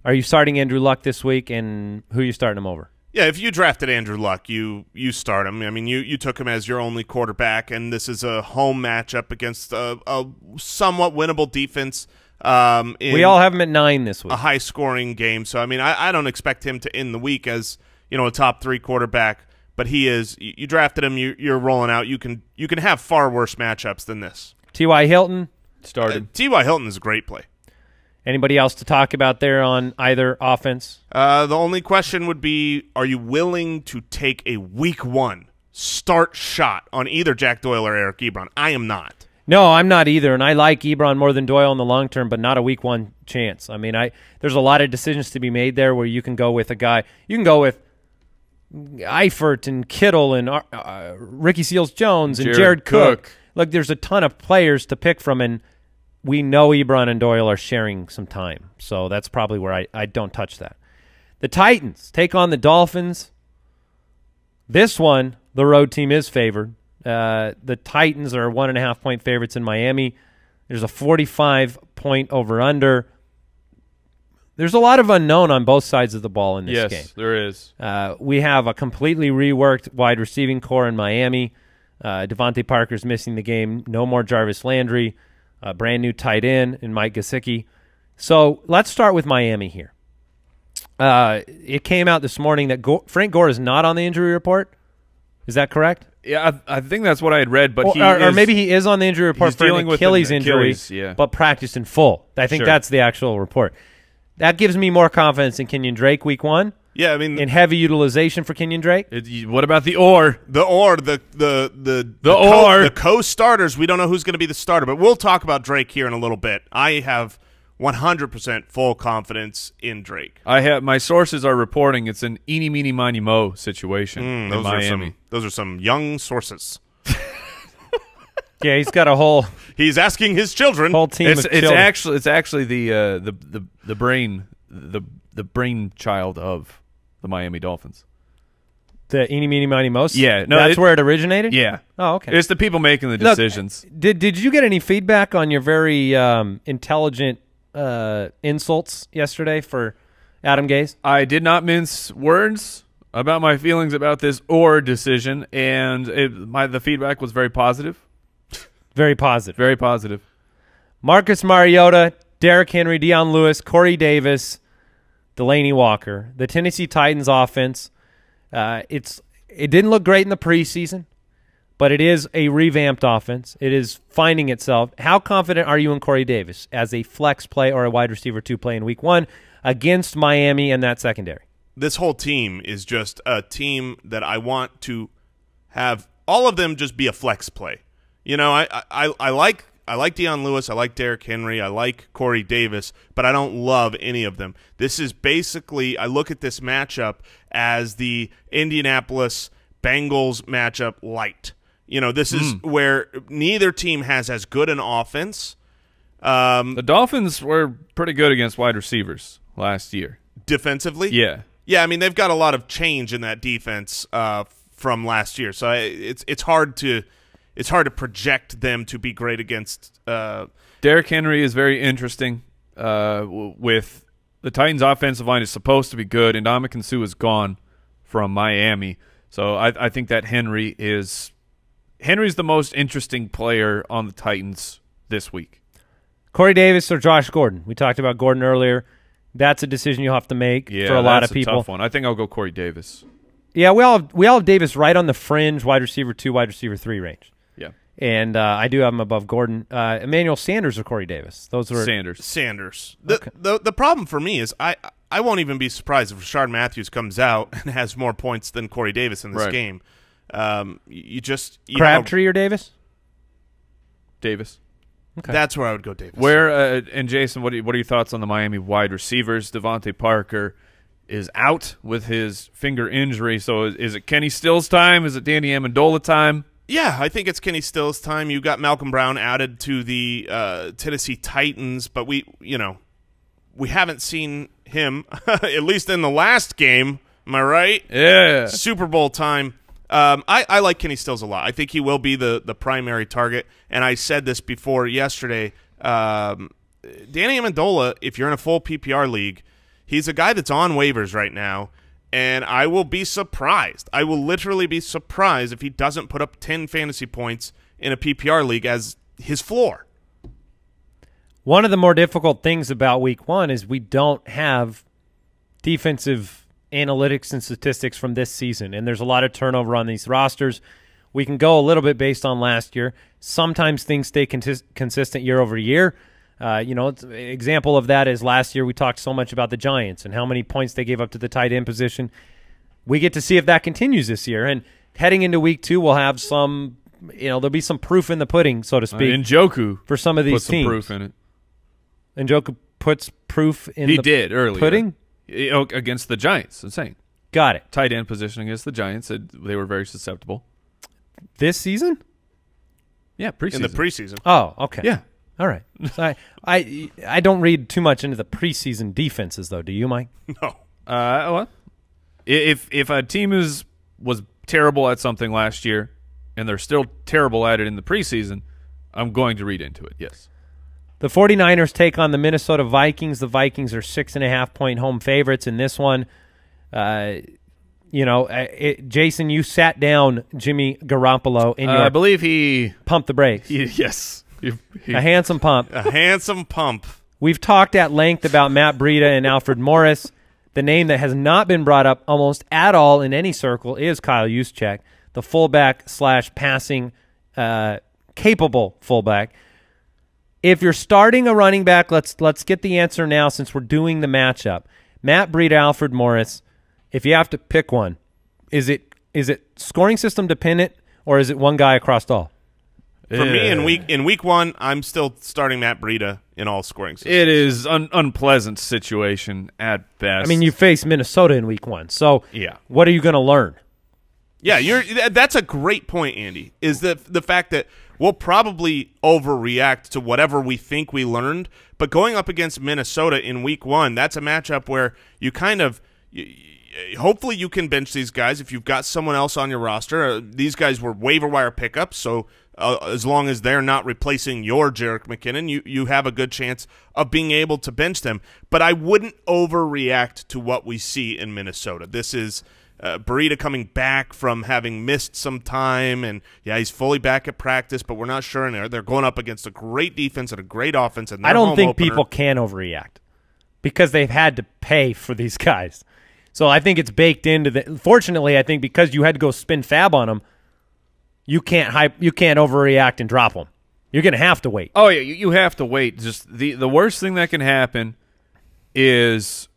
Are you starting Andrew Luck this week, and who are you starting him over? Yeah, if you drafted Andrew Luck, you start him. I mean, you took him as your only quarterback, and this is a home matchup against a somewhat winnable defense. We all have him at 9 this week. A high-scoring game. So, I mean, I don't expect him to end the week as a top 3 quarterback, but he is. You drafted him. You're rolling out. You can have far worse matchups than this. T.Y. Hilton started. T.Y. Hilton is a great play. Anybody else to talk about there on either offense? The only question would be, are you willing to take a week 1 start shot on either Jack Doyle or Eric Ebron? I am not. No, I'm not either, and I like Ebron more than Doyle in the long term, but not a week one chance. I mean, there's a lot of decisions to be made there where you can go with a guy. You can go with Eifert and Kittle and Ricky Seals-Jones and Jared Cook. Look, there's a ton of players to pick from, and we know Ebron and Doyle are sharing some time, so that's probably where I don't touch that. The Titans take on the Dolphins. This one, the road team is favored. The Titans are 1.5-point favorites in Miami. There's a 45-point over-under. There's a lot of unknown on both sides of the ball in this game. Yes, there is. We have a completely reworked wide receiving core in Miami. Devontae Parker's missing the game. No more Jarvis Landry. A brand-new tight end in Mike Gesicki. So let's start with Miami here. It came out this morning that Frank Gore is not on the injury report. Is that correct? Yeah, I think that's what I had read, but or maybe he is on the injury report for an Achilles injury, but practiced in full. I think that's the actual report. That gives me more confidence in Kenyan Drake week one. Yeah, I mean, in heavy utilization for Kenyan Drake. What about the or? The co-starters, we don't know who's going to be the starter, but we'll talk about Drake here in a little bit. I have 100% full confidence in Drake. My sources are reporting it's an eeny, meeny, miny, mo situation in Miami. Those are some young sources. Yeah, he's got a whole. He's asking his children. Whole team. It's actually the brainchild of the Miami Dolphins. The eeny, meeny, miny, mo. Yeah, no, that's where it originated. Yeah. Oh, okay. It's the people making the decisions. Look, did you get any feedback on your very intelligent insults yesterday for Adam Gase? I did not mince words about my feelings about this or decision, and the feedback was very positive. Very positive. Very positive. Marcus Mariota, Derrick Henry, Deion Lewis, Corey Davis, Delaney Walker. The Tennessee Titans offense, it didn't look great in the preseason, but it is a revamped offense. It is finding itself. How confident are you in Corey Davis as a flex play or a wide receiver 2 play in week one against Miami and that secondary? This whole team is just a team that I want to have all of them just be a flex play. You know, I like Deion Lewis, I like Derrick Henry, I like Corey Davis, but I don't love any of them. This is basically, I look at this matchup as the Indianapolis Bengals matchup light. You know, this is where neither team has as good an offense. The Dolphins were pretty good against wide receivers last year. Defensively? Yeah. Yeah, I mean, they've got a lot of change in that defense from last year, so it's hard to project them to be great against. Derrick Henry is very interesting. With the Titans' offensive line is supposed to be good, and Ndamukong Suh is gone from Miami, so I think that Henry's the most interesting player on the Titans this week. Corey Davis or Josh Gordon? We talked about Gordon earlier. That's a decision you'll have to make for a lot of people. Yeah, that's a tough one. I think I'll go Corey Davis. Yeah, we all have Davis right on the fringe, wide receiver 2, wide receiver 3 range. Yeah. And I do have him above Gordon. Emmanuel Sanders or Corey Davis? Those were Sanders. The problem for me is I won't even be surprised if Rashard Matthews comes out and has more points than Corey Davis in this game. Crabtree or Davis? Davis. Okay. That's where I would go, Davis. And Jason, what are your thoughts on the Miami wide receivers? Devontae Parker is out with his finger injury, so is it Kenny Stills' time? Is it Danny Amendola time? Yeah, I think it's Kenny Stills' time. You got Malcolm Brown added to the Tennessee Titans, but we haven't seen him at least in the last game. Am I right? Yeah. Super Bowl time. I like Kenny Stills a lot. I think he will be the primary target, and I said this before yesterday. Danny Amendola, if you're in a full PPR league, he's a guy that's on waivers right now, and I will be surprised. I will literally be surprised if he doesn't put up 10 fantasy points in a PPR league as his floor. One of the more difficult things about week one is we don't have defensive analytics and statistics from this season, and there's a lot of turnover on these rosters. We can go a little bit based on last year. Sometimes things stay consistent year over year. Example of that is last year we talked so much about the Giants and how many points they gave up to the tight end position. We get to see if that continues this year, and heading into week two we'll have some there'll be some proof in the pudding, so to speak. Njoku for some of these put some teams. proof in it. Njoku puts proof in He the did earlier. pudding? Against the Giants. I'm saying. Got it. Tight end position against the Giants. They were very susceptible. This season? Yeah, preseason. In the preseason. Oh, okay. Yeah. All right. So I don't read too much into the preseason defenses, though. Do you, Mike? No. What? If a team was terrible at something last year and they're still terrible at it in the preseason, I'm going to read into it, yes. The 49ers take on the Minnesota Vikings. The Vikings are 6.5-point home favorites in this one. Jason, you sat down Jimmy Garoppolo in your I believe he pump the brakes. Yes. A handsome pump. A handsome pump. We've talked at length about Matt Breida and Alfred Morris. The name that has not been brought up almost at all in any circle is Kyle Juszczyk, the fullback / passing capable fullback. If you're starting a running back, let's get the answer now since we're doing the matchup. Matt Breida, Alfred Morris. If you have to pick one, is it scoring system dependent or is it one guy across all? For me, in week one, I'm still starting Matt Breida in all scoring systems. It is an unpleasant situation at best. I mean, you face Minnesota in week one, so yeah. What are you going to learn? Yeah, that's a great point, Andy, is the fact that we'll probably overreact to whatever we think we learned, but going up against Minnesota in week one, that's a matchup where you kind of hopefully you can bench these guys if you've got someone else on your roster. These guys were waiver wire pickups, so as long as they're not replacing your Jerick McKinnon, you have a good chance of being able to bench them. But I wouldn't overreact to what we see in Minnesota. This is Breida coming back from having missed some time, and yeah, he's fully back at practice, but we're not sure in there. They're going up against a great defense and a great offense. And I don't think people can overreact because they've had to pay for these guys. So I think it's baked into the. Fortunately, I think because you had to go spin fab on them, you can't overreact and drop them. You're going to have to wait. Oh yeah, you have to wait. Just the worst thing that can happen is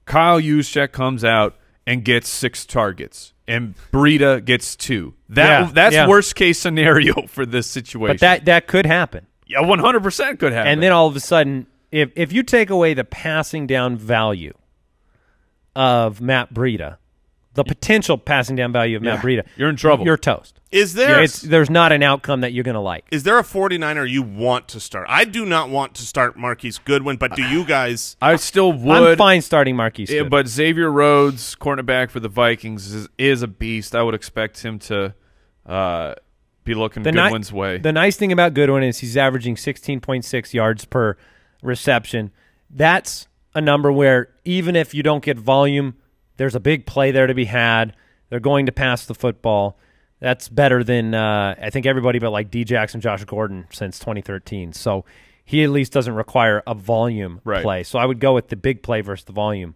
Kyle Juszczyk comes out and gets 6 targets, and Breida gets 2. That's worst case scenario for this situation. But that could happen. Yeah, 100% could happen. And then all of a sudden, if you take away the passing down value of Matt Breida, the potential passing down value of Matt Breida, you're in trouble. You're toast. Is there? There's not an outcome that you're going to like. Is there a 49er you want to start? I do not want to start Marquise Goodwin, but do you guys? I still would. I'm fine starting Marquise Goodwin. But Xavier Rhodes, cornerback for the Vikings, is a beast. I would expect him to be looking Goodwin's way. The nice thing about Goodwin is he's averaging 16.6 yards per reception. That's a number where even if you don't get volume, there's a big play there to be had. They're going to pass the football. That's better than I think everybody but like D. Jackson, Josh Gordon since 2013. So he at least doesn't require a volume play. So I would go with the big play versus the volume.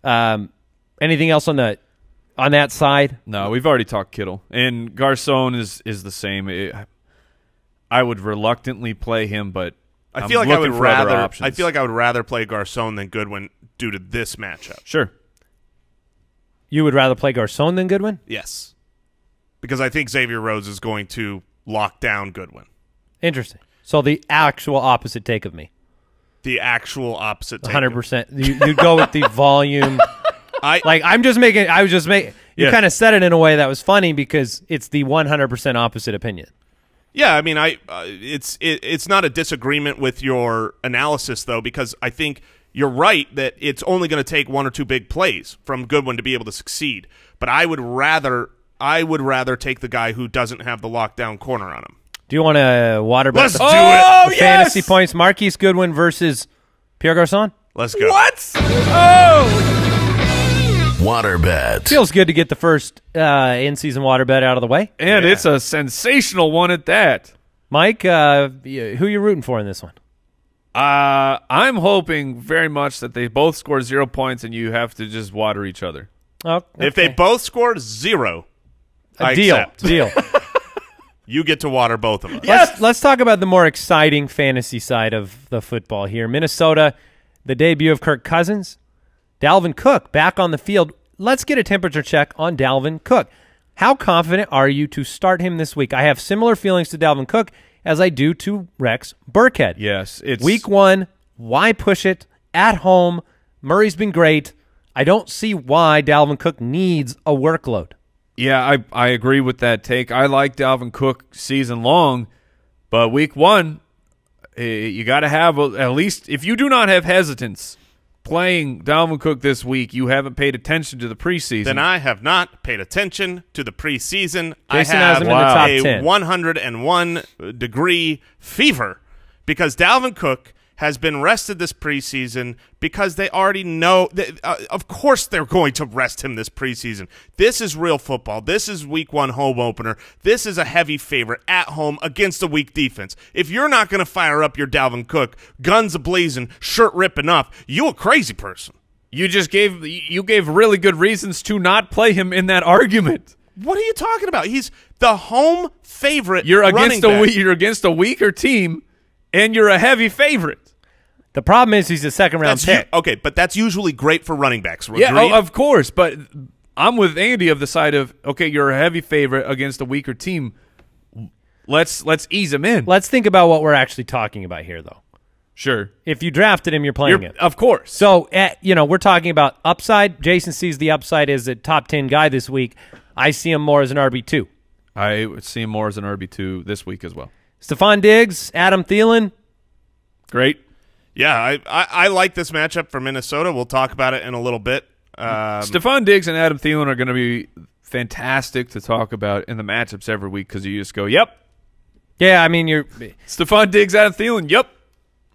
Anything else on that side? No, we've already talked Kittle. And Garcon is the same. I would reluctantly play him, but I feel like I would rather play Garcon than Goodwin due to this matchup. Sure. You would rather play Garcon than Goodwin? Yes. Because I think Xavier Rhodes is going to lock down Goodwin. Interesting. So the actual opposite take of me. The actual opposite take. 100%. You'd go with the volume. You kind of said it in a way that was funny because it's the 100% opposite opinion. Yeah, I mean, it's not a disagreement with your analysis, though, because I think you're right that it's only going to take 1 or 2 big plays from Goodwin to be able to succeed. But I would rather take the guy who doesn't have the lockdown corner on him. Do you want to water bet Let's do it. Fantasy points? Marquise Goodwin versus Pierre Garcon? Let's go. What? Oh! Water bet. Feels good to get the first in-season water bet out of the way. And it's a sensational one at that. Mike, who are you rooting for in this one? I'm hoping very much that they both score 0 points and you have to just water each other. Oh, okay. If they both score 0, I deal. accept. Deal. You get to water both of us. Yes. Let's talk about the more exciting fantasy side of the football here. Minnesota, the debut of Kirk Cousins. Dalvin Cook back on the field. Let's get a temperature check on Dalvin Cook. How confident are you to start him this week? I have similar feelings to Dalvin Cook as I do to Rex Burkhead. Yes. It's Week 1, why push it? At home, Murray's been great. I don't see why Dalvin Cook needs a workload. Yeah, I agree with that take. I like Dalvin Cook season long, but week 1, you got to have at least, if you do not have hesitance playing Dalvin Cook this week, you haven't paid attention to the preseason. Then I have not paid attention to the preseason. Jason I has have him in the top a 10. 101-degree fever because Dalvin Cook has been rested this preseason because they already know that, of course they're going to rest him this preseason. This is real football. This is week 1 home opener. This is a heavy favorite at home against a weak defense. If you're not going to fire up your Dalvin Cook, guns a-blazing, shirt ripping up, you a crazy person. You gave really good reasons to not play him in that argument. What are you talking about? He's the home favorite. You're running back. you're against a weaker team, and you're a heavy favorite. The problem is he's a second-round pick. Okay, but that's usually great for running backs. Yeah, Agreed? of course, but I'm with Andy of the side of, okay, you're a heavy favorite against a weaker team. Let's ease him in. Let's think about what we're actually talking about here, though. Sure. If you drafted him, you're playing him. Of course. So, we're talking about upside. Jason sees the upside as a top 10 guy this week. I see him more as an RB2. I would see him more as an RB2 this week as well. Stephon Diggs, Adam Thielen. Great. Yeah, I like this matchup for Minnesota. We'll talk about it in a little bit. Stephon Diggs and Adam Thielen are going to be fantastic to talk about in the matchups every week because you just go, yep. Yeah, I mean you're Stephon Diggs, Adam Thielen, yep.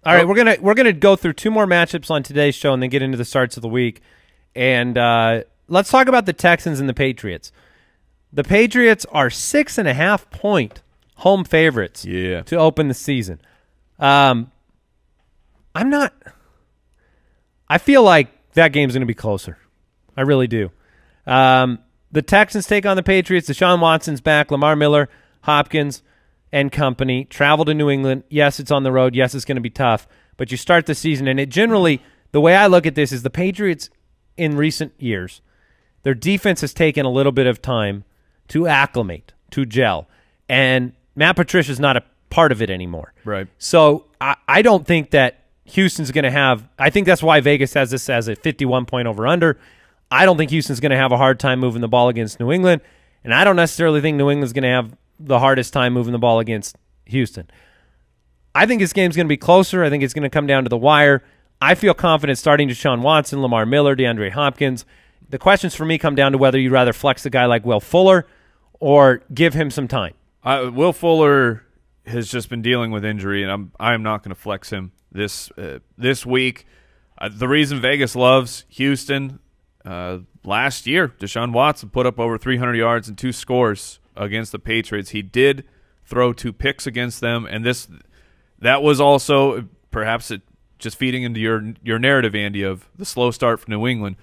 All right, we're gonna go through 2 more matchups on today's show and then get into the starts of the week. And let's talk about the Texans and the Patriots. The Patriots are 6.5-point home favorites to open the season. I feel like that game's going to be closer. I really do. The Texans take on the Patriots. Deshaun Watson's back. Lamar Miller, Hopkins, and company travel to New England. Yes, it's on the road. Yes, it's going to be tough. But you start the season, and it generally, the way I look at this is the Patriots in recent years, their defense has taken a little bit of time to acclimate, to gel. And Matt Patricia's not a part of it anymore. Right. So I don't think that Houston's going to have – I think that's why Vegas has this as a 51-point over-under. I don't think Houston's going to have a hard time moving the ball against New England, and I don't necessarily think New England's going to have the hardest time moving the ball against Houston. I think this game's going to be closer. I think it's going to come down to the wire. I feel confident starting Deshaun Watson, Lamar Miller, DeAndre Hopkins. The questions for me come down to whether you'd rather flex a guy like Will Fuller or give him some time. Will Fuller has just been dealing with injury, and I'm not going to flex him this week. The reason Vegas loves Houston, last year, Deshaun Watson put up over 300 yards and 2 scores against the Patriots. He did throw 2 picks against them, and that was also perhaps just feeding into your narrative, Andy, of the slow start for New England.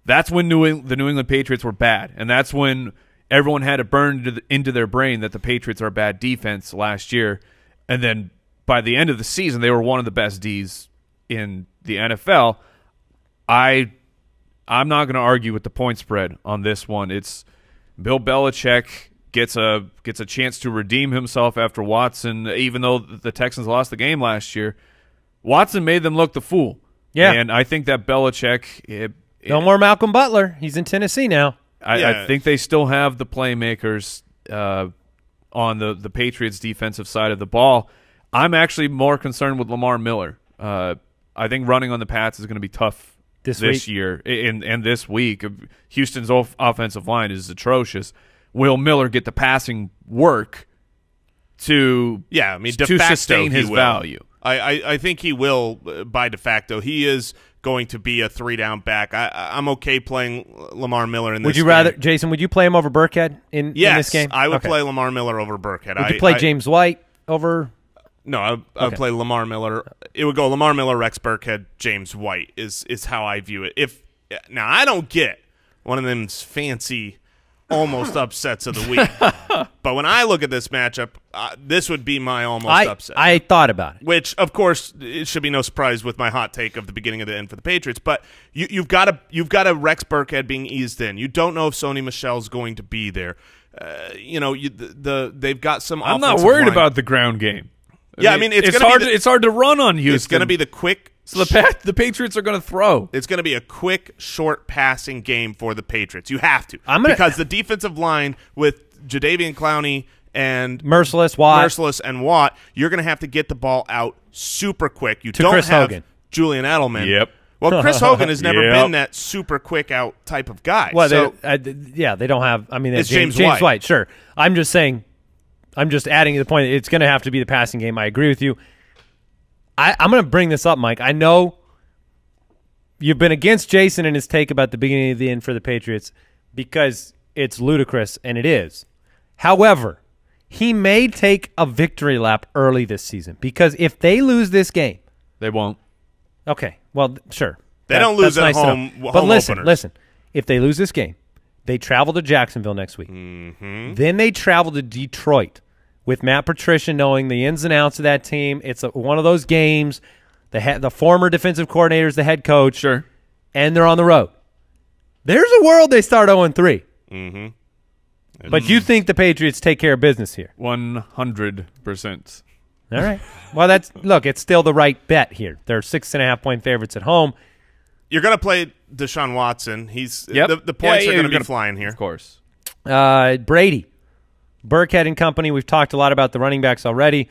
That's when the New England Patriots were bad, and that's when everyone had it burned into their brain that the Patriots are a bad defense last year. And then by the end of the season, they were one of the best Ds in the NFL. I'm not going to argue with the point spread on this one. It's Bill Belichick gets a chance to redeem himself after Watson, even though the Texans lost the game last year. Watson made them look the fool. Yeah. And I think that Belichick no more Malcolm Butler. He's in Tennessee now. I think they still have the playmakers on the Patriots' defensive side of the ball. I'm actually more concerned with Lamar Miller. I think running on the Pats is going to be tough this year and this week. Houston's offensive line is atrocious. Will Miller get the passing work to sustain his value? I think he will by de facto. He is going to be a 3-down back. I'm okay playing Lamar Miller in this game. Jason, would you play him over Burkhead in this game? I would play Lamar Miller over Burkhead. Would you play James White over? No, I would play Lamar Miller. It would go Lamar Miller, Rex Burkhead, James White is how I view it. Now, I don't get one of them fancy almost upsets of the week. But when I look at this matchup, this would be my almost upset. I thought about it. Which, of course, it should be no surprise with my hot take of the beginning of the end for the Patriots. But you've got a Rex Burkhead being eased in. You don't know if Sony Michel's going to be there. They've got some. I'm not worried about the ground game. I mean it's hard. It's hard to run on Houston. It's going to be the quick. So the Patriots are going to throw. It's going to be a quick, short passing game for the Patriots. You have to because the defensive line with Jadeveon Clowney and Merciless and Watt, you're going to have to get the ball out super quick. You don't Chris have Hogan. Julian Edelman. Yep. Well, Chris Hogan has never been that super quick out type of guy. Well, so, they don't have. I mean, it's James White. Sure. I'm just saying. I'm just adding to the point. It's going to have to be the passing game. I agree with you. I'm going to bring this up, Mike. I know you've been against Jason and his take about the beginning of the end for the Patriots because it's ludicrous, and it is. However, he may take a victory lap early this season because if they lose this game, they won't. Okay, well, sure. They don't lose at home. But listen. If they lose this game, they travel to Jacksonville next week. Mm-hmm. Then they travel to Detroit with Matt Patricia knowing the ins and outs of that team. It's one of those games. The former defensive coordinator is the head coach. Sure. And they're on the road. There's a world they start 0-3. Mm-hmm. But you think the Patriots take care of business here? 100%. All right. Well, look, it's still the right bet here. They're 6.5-point favorites at home. You're going to play Deshaun Watson. The points are going to be flying here. Of course. Brady, Burkhead and company. We've talked a lot about the running backs already.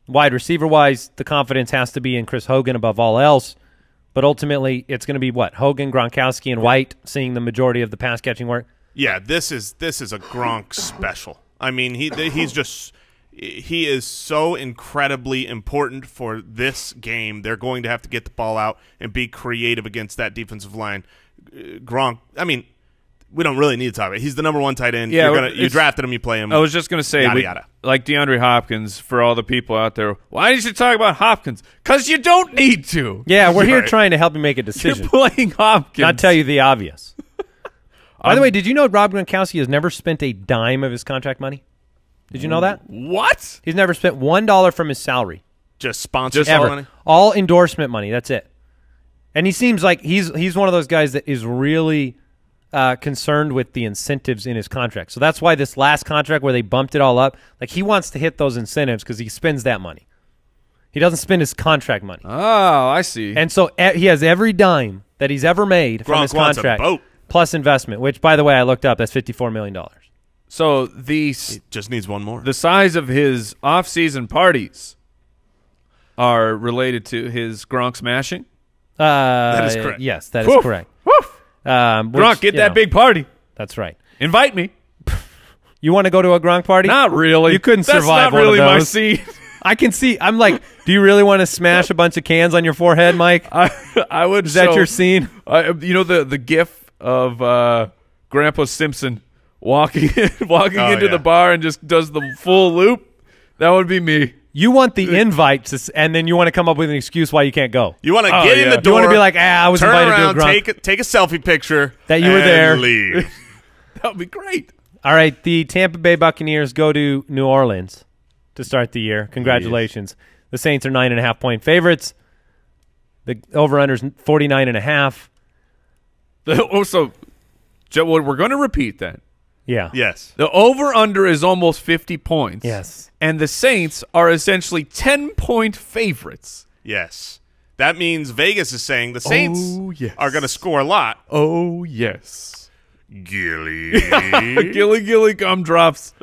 Wide receiver-wise, the confidence has to be in Chris Hogan above all else. But ultimately, it's going to be what? Hogan, Gronkowski, and White seeing the majority of the pass-catching work? Yeah, this is a Gronk special. I mean, he is so incredibly important for this game. They're going to have to get the ball out and be creative against that defensive line. Gronk, I mean, we don't really need to talk about it. He's the number one tight end. Yeah, you drafted him, you play him. I was just going to say, yada. Like DeAndre Hopkins, for all the people out there, why did you talk about Hopkins? Because you don't need to. Yeah, we're here trying to help you make a decision. You're playing Hopkins. Not tell you the obvious. By the way, did you know Rob Gronkowski has never spent a dime of his contract money? Did you know that? What? He's never spent $1 from his salary. Just sponsorship money? All endorsement money. That's it. And he seems like he's one of those guys that is really concerned with the incentives in his contract. So that's why this last contract where they bumped it all up, like he wants to hit those incentives because he spends that money. He doesn't spend his contract money. Oh, I see. And so he has every dime that he's ever made from his contract plus investment, which, by the way, I looked up. That's $54 million. So he just needs one more. The size of his off-season parties are related to his Gronk smashing? That is correct. Yes, that is correct. Gronk, get that big party. That's right. Invite me. You want to go to a Gronk party? Not really. You couldn't survive That's not really one of my those. scene. I can see. I'm like, do you really want to smash a bunch of cans on your forehead, Mike? I would. Is that your scene? You know the gif of Grandpa Simpson walking into the bar and just does the full loop? That would be me. You want the invite, and then you want to come up with an excuse why you can't go. You want to get in the door. You want to be like, I was invited around, to a Gronk. take a selfie picture. That you were there. Leave. That would be great. All right, the Tampa Bay Buccaneers go to New Orleans to start the year. Congratulations. Yes. The Saints are 9.5-point favorites. The over-under is 49.5. So, we're going to repeat that. Yeah. Yes. The over-under is almost 50 points. Yes. And the Saints are essentially 10-point favorites. Yes. That means Vegas is saying the Saints are going to score a lot. Oh, yes. Gilly. Gilly gumdrops.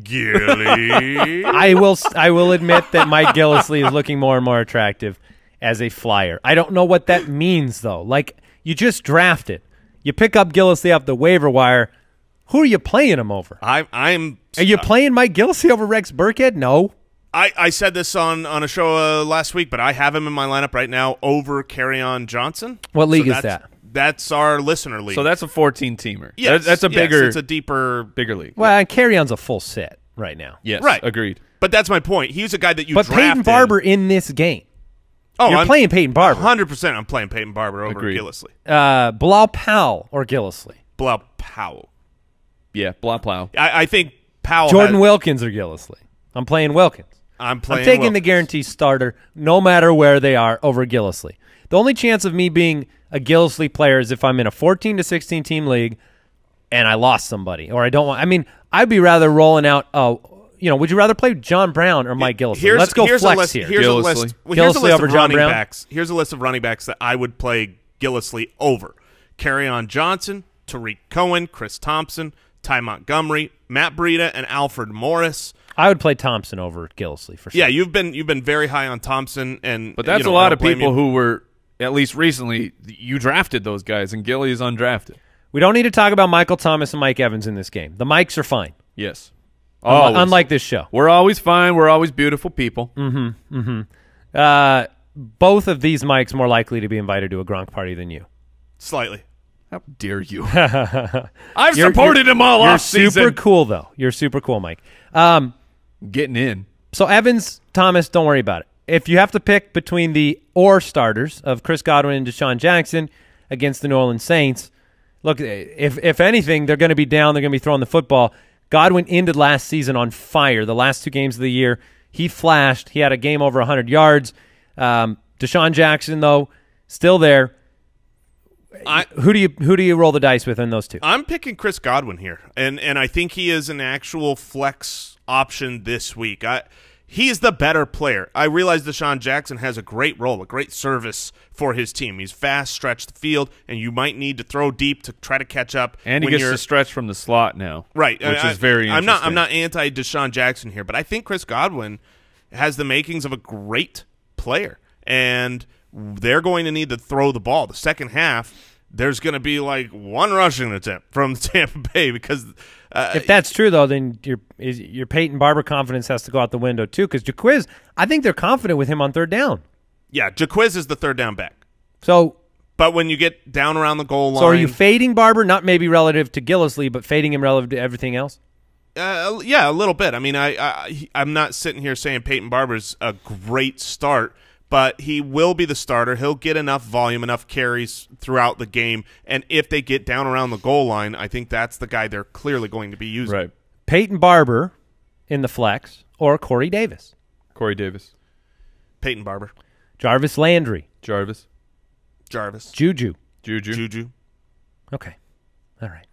Gilly. I will admit that Mike Gillislee is looking more and more attractive as a flyer. I don't know what that means, though. Like, you just drafted. You pick up Gillislee off the waiver wire. Who are you playing him over? Are you playing Mike Gillislee over Rex Burkhead? No. I said this on a show last week, but I have him in my lineup right now over Kerryon Johnson. What league is that? That's our listener league. So that's a 14-teamer. Yes, that's a bigger. It's a bigger league. Well, and Kerryon's a full set right now. Yes, right. Agreed. But that's my point. He's a guy that you drafted. But Peyton Barber in this game. Oh, you're playing Peyton Barber. 100%. I'm playing Peyton Barber over Agreed. Gillislee. Bilal Powell or Gillislee. Bilal Powell. Yeah, blah plow. I think Powell. Jordan Wilkins or Gillislee. I'm playing Wilkins. I'm taking Wilkins. the guarantee starter no matter where they are over Gillislee. The only chance of me being a Gillislee player is if I'm in a 14 to 16 team league and I lost somebody or I don't want. I mean, I'd be rather rolling out. Would you rather play John Brown or Mike Gillislee? Let's go flex here. Here's a list. Well, here's a list of running backs. Here's a list of running backs that I would play Gillislee over: Kerryon Johnson, Tariq Cohen, Chris Thompson, Ty Montgomery, Matt Breida, and Alfred Morris. I would play Thompson over Gillislee for sure. Yeah, you've been very high on Thompson, but that's a lot of people who were, at least recently, you drafted those guys, and Gilly is undrafted. We don't need to talk about Michael Thomas and Mike Evans in this game. The Mikes are fine. Yes. Unlike this show. We're always fine. We're always beautiful people. Both of these Mikes more likely to be invited to a Gronk party than you. Slightly. How dare you? I've supported him all off season. You're super cool, though. You're super cool, Mike. Getting in. So Evans, Thomas, don't worry about it. If you have to pick between the starters of Chris Godwin and Deshaun Jackson against the New Orleans Saints, look, if anything, they're going to be down. They're going to be throwing the football. Godwin ended last season on fire. The last 2 games of the year, he flashed. He had a game over 100 yards. Deshaun Jackson, though, still there. Who do you roll the dice with in those two? I'm picking Chris Godwin here, and I think he is an actual flex option this week. He's the better player. I realize Deshaun Jackson has a great role, a great service for his team. He's fast, stretch the field, and you might need to throw deep to try to catch up. And he gets to stretch from the slot now, right? Which is very interesting. I'm not anti Deshaun Jackson here, but I think Chris Godwin has the makings of a great player, and they're going to need to throw the ball. The second half, there's going to be like 1 rushing attempt from Tampa Bay because if that's true, though, then your Peyton Barber confidence has to go out the window too. Because Jaquiz, I think they're confident with him on third down. Yeah, Jaquiz is the third down back. So, but when you get down around the goal line, so are you fading Barber? Not maybe relative to Gillislee, but fading him relative to everything else. Yeah, a little bit. I mean, I'm not sitting here saying Peyton Barber's a great start, but he will be the starter. He'll get enough volume, enough carries throughout the game, and if they get down around the goal line, I think that's the guy they're clearly going to be using. Right. Peyton Barber in the flex or Corey Davis? Corey Davis. Peyton Barber. Jarvis Landry. Jarvis. Juju. Okay. All right.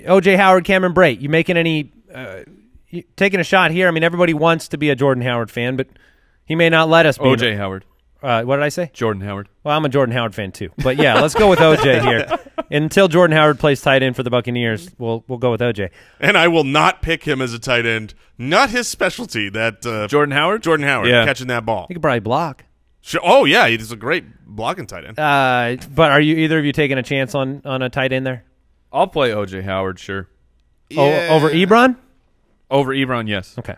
O.J. Howard, Cameron Brate. You making any you taking a shot here? I mean, everybody wants to be a Jordan Howard fan, but he may not let us be. O.J. Howard. What did I say? Jordan Howard. Well, I'm a Jordan Howard fan too. But, yeah, let's go with O.J. here. Until Jordan Howard plays tight end for the Buccaneers, we'll go with O.J. And I will not pick him as a tight end. Not his specialty. That Jordan Howard? Jordan Howard, yeah. Catching that ball. He could probably block. Sure. Oh, yeah, he's a great blocking tight end. But are you either of you taking a chance on a tight end there? I'll play O.J. Howard, sure. Yeah. Over Ebron? Over Ebron, yes. Okay.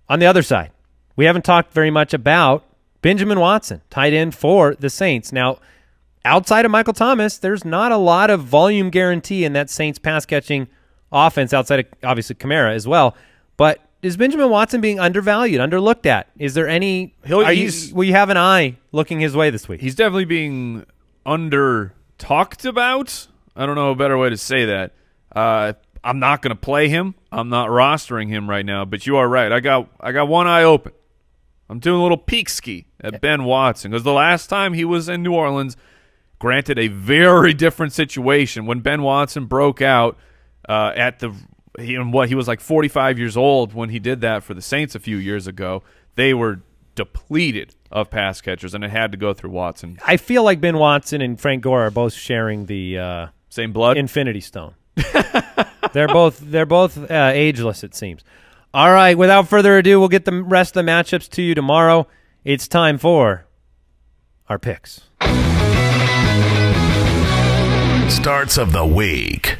On the other side, we haven't talked very much about Benjamin Watson, tight end for the Saints. Now, outside of Michael Thomas, there's not a lot of volume guarantee in that Saints pass-catching offense outside of, obviously, Kamara as well. But is Benjamin Watson being undervalued, underlooked at? Is there any – will you have an eye looking his way this week? He's definitely being under-talked about. I don't know a better way to say that. I'm not going to play him. I'm not rostering him right now, but you are right. I got one eye open. I'm doing a little peek ski at Ben Watson because the last time he was in New Orleans, granted a very different situation, when Ben Watson broke out he was like 45 years old when he did that for the Saints a few years ago. They were depleted of pass catchers, and it had to go through Watson. I feel like Ben Watson and Frank Gore are both sharing the same blood Infinity Stone. They're both ageless, it seems. All right, without further ado, we'll get the rest of the matchups to you tomorrow. It's time for our picks. Starts of the week.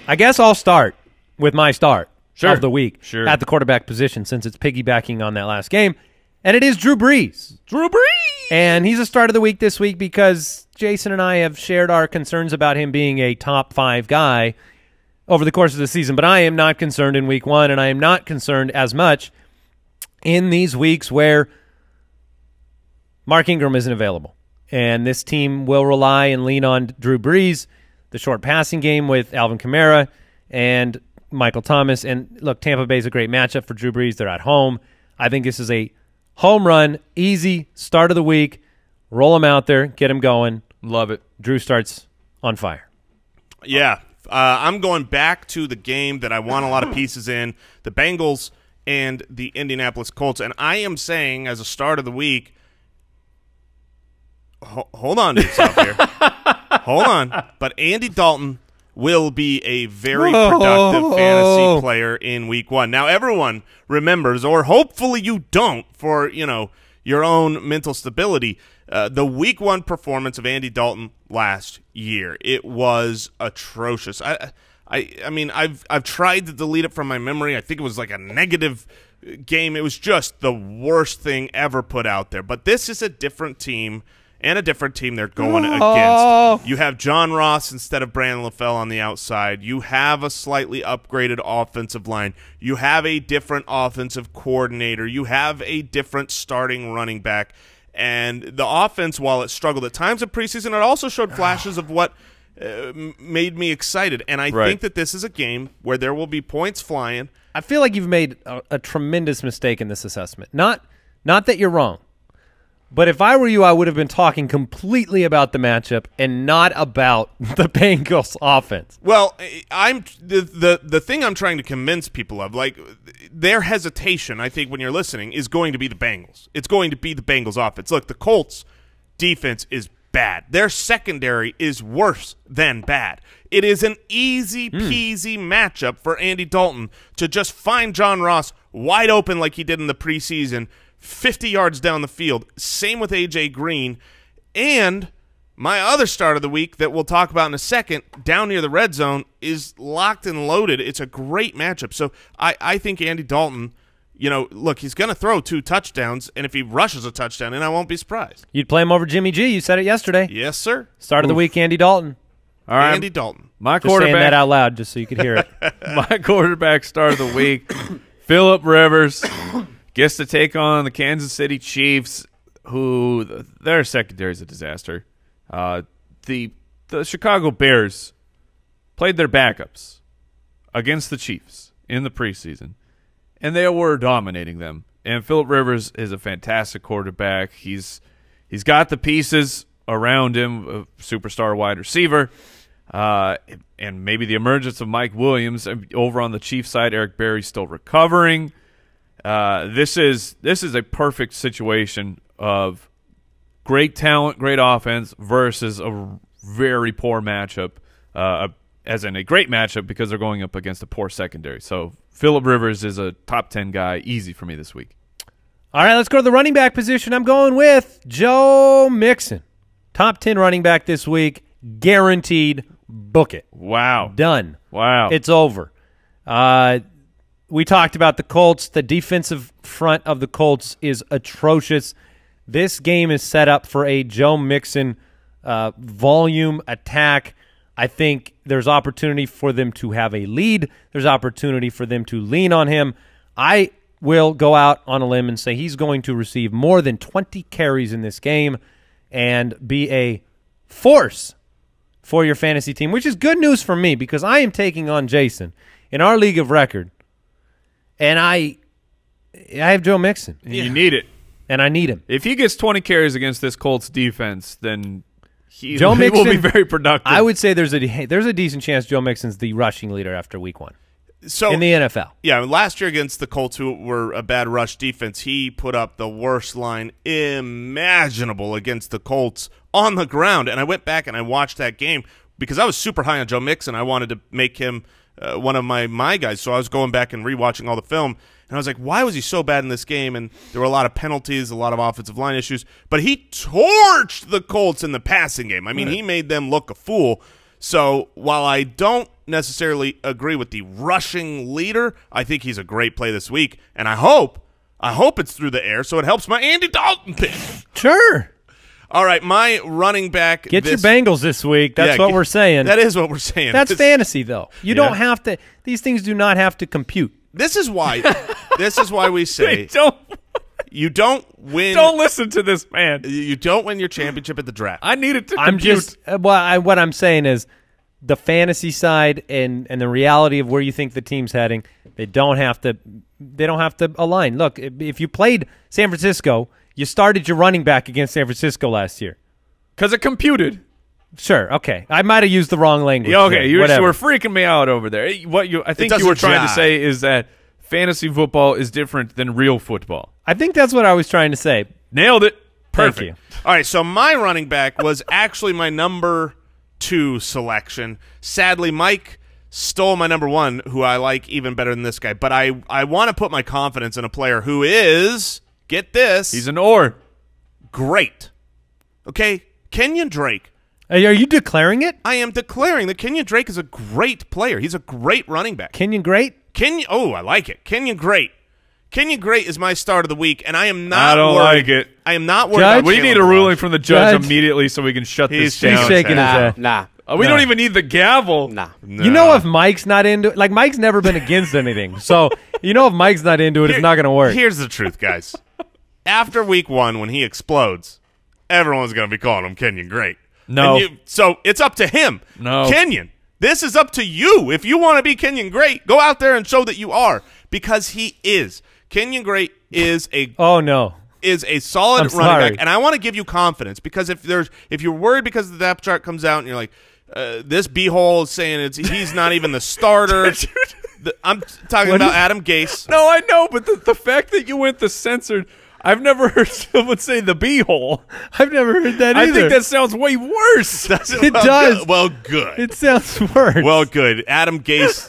I guess I'll start with my start of the week at the quarterback position, since it's piggybacking on that last game, and it is Drew Brees. And he's a start of the week this week because Jason and I have shared our concerns about him being a top 5 guy over the course of the season, but I am not concerned in week 1, and I am not concerned as much in these weeks where Mark Ingram isn't available. And this team will rely and lean on Drew Brees. the short passing game with Alvin Kamara and Michael Thomas. And look, Tampa Bay is a great matchup for Drew Brees. They're at home. I think this is a home run, easy start of the week. Roll him out there, get him going. Love it. Drew starts on fire. Yeah. I'm going back to the game that I want a lot of pieces in, the Bengals and the Indianapolis Colts. And I am saying, as a start of the week, hold on to yourself here. Hold on. But Andy Dalton will be a very productive fantasy player in week 1. Now, everyone remembers, or hopefully you don't, for your own mental stability, the week 1 performance of Andy Dalton last year. It was atrocious. I mean, I've tried to delete it from my memory. I think it was like a negative game. It was just the worst thing ever put out there. But this is a different team. And a different team they're going against. You have John Ross instead of Brandon LaFell on the outside. You have a slightly upgraded offensive line. You have a different offensive coordinator. You have a different starting running back. And the offense, while it struggled at times in preseason, it also showed flashes of what made me excited. And I think that this is a game where there will be points flying. I feel like you've made a tremendous mistake in this assessment. Not that you're wrong. But if I were you, I would have been talking completely about the matchup and not about the Bengals offense. Well, I'm the thing I'm trying to convince people of, like, their hesitation, I think, when you're listening, is going to be the Bengals. It's going to be the Bengals offense. Look, the Colts defense is bad. Their secondary is worse than bad. It is an easy peasy matchup for Andy Dalton to just find John Ross wide open like he did in the preseason, 50 yards down the field. Same with A.J. Green. And my other start of the week that we'll talk about in a second, down near the red zone, is locked and loaded. It's a great matchup. So I think Andy Dalton, look, he's going to throw 2 touchdowns, and if he rushes a touchdown, then I won't be surprised. You'd play him over Jimmy G. You said it yesterday. Yes, sir. Start of the week, Andy Dalton. All right. Andy Dalton. My Just quarterback. saying that out loud just so you could hear it. My quarterback start of the week, Phillip Rivers. Gets to take on the Kansas City Chiefs, who their secondary is a disaster. The Chicago Bears played their backups against the Chiefs in the preseason, and they were dominating them. And Phillip Rivers is a fantastic quarterback. He's got the pieces around him, a superstar wide receiver, and maybe the emergence of Mike Williams. Over on the Chiefs side, Eric Berry's still recovering. This is a perfect situation of great talent, great offense versus a very poor matchup, as in a great matchup because they're going up against a poor secondary. So Phillip Rivers is a top 10 guy, easy for me this week. All right, let's go to the running back position. I'm going with Joe Mixon. Top 10 running back this week, guaranteed. Book it. Wow. Done. Wow. It's over. We talked about the Colts. The defensive front of the Colts is atrocious. This game is set up for a Joe Mixon volume attack. I think there's opportunity for them to have a lead. There's opportunity for them to lean on him. I will go out on a limb and say he's going to receive more than 20 carries in this game and be a force for your fantasy team, which is good news for me because I am taking on Jason in our league of record. And I have Joe Mixon. You need it. And I need him. If he gets 20 carries against this Colts defense, then he will be very productive. I would say there's a decent chance Joe Mixon's the rushing leader after week 1 in the NFL. Yeah, last year against the Colts, who were a bad rush defense, he put up the worst line imaginable against the Colts on the ground. And I went back and I watched that game because I was super high on Joe Mixon. I wanted to make him one of my guys. So I was going back and rewatching all the film, and I was like, why was he so bad in this game? And there were a lot of penalties, a lot of offensive line issues, but he torched the Colts in the passing game. I mean, he made them look a fool. So while I don't necessarily agree with the rushing leader, I think he's a great play this week, and I hope it's through the air so it helps my Andy Dalton pick. Sure. All right, my running back. Get your Bengals this week. That's what we're saying. That is what we're saying. That's fantasy, though. You don't have to. These things do not have to compute. This is why. we say you don't win. Don't listen to this man. You don't win your championship at the draft. I need it to compute. I'm just what I'm saying is the fantasy side and the reality of where you think the team's heading, they don't have to align. Look, if you played San Francisco, you started your running back against San Francisco last year. Because it computed. Sure, okay. I might have used the wrong language. Yeah, okay, you were Whatever. freaking me out over there. I think you were trying to say is that fantasy football is different than real football. I think that's what I was trying to say. Nailed it. Thank Perfect. you. All right, so my running back was actually my number 2 selection. Sadly, Mike stole my number 1, who I like even better than this guy. But I want to put my confidence in a player who is, get this. He's an or. Great. Okay, Kenyan Drake. Are you declaring it? I am declaring that Kenyan Drake is a great player. He's a great running back. Kenyan great? Oh, I like it. Kenyan Great. Kenyan Great is my start of the week, and I am not I don't worried. like it. I am not worried Judge? about We Caleb need a Walsh. ruling from the judge Judge? immediately so we can shut this He's down. shaking his head. Nah. We don't even need the gavel. Nah. No. You know if Mike's not into it, like Mike's never been against anything. So you know if Mike's not into it, it's not going to work. Here's the truth, guys. After week 1, when he explodes, everyone's going to be calling him Kenyan Great. No. And so it's up to him. No. Kenyan, this is up to you. If you want to be Kenyan Great, go out there and show that you are, because he is. Kenyan Great is a solid I'm running sorry. back, and I want to give you confidence, because if you're worried because the depth chart comes out and you're like, this b-hole is saying he's not even the starter. I'm talking about Adam Gase. No, I know, but the fact that you went the censored, I've never heard someone say the b-hole. I've never heard that I either. think that sounds way worse. It does. Good. Well, good. It sounds worse. Well, good. Adam Gase,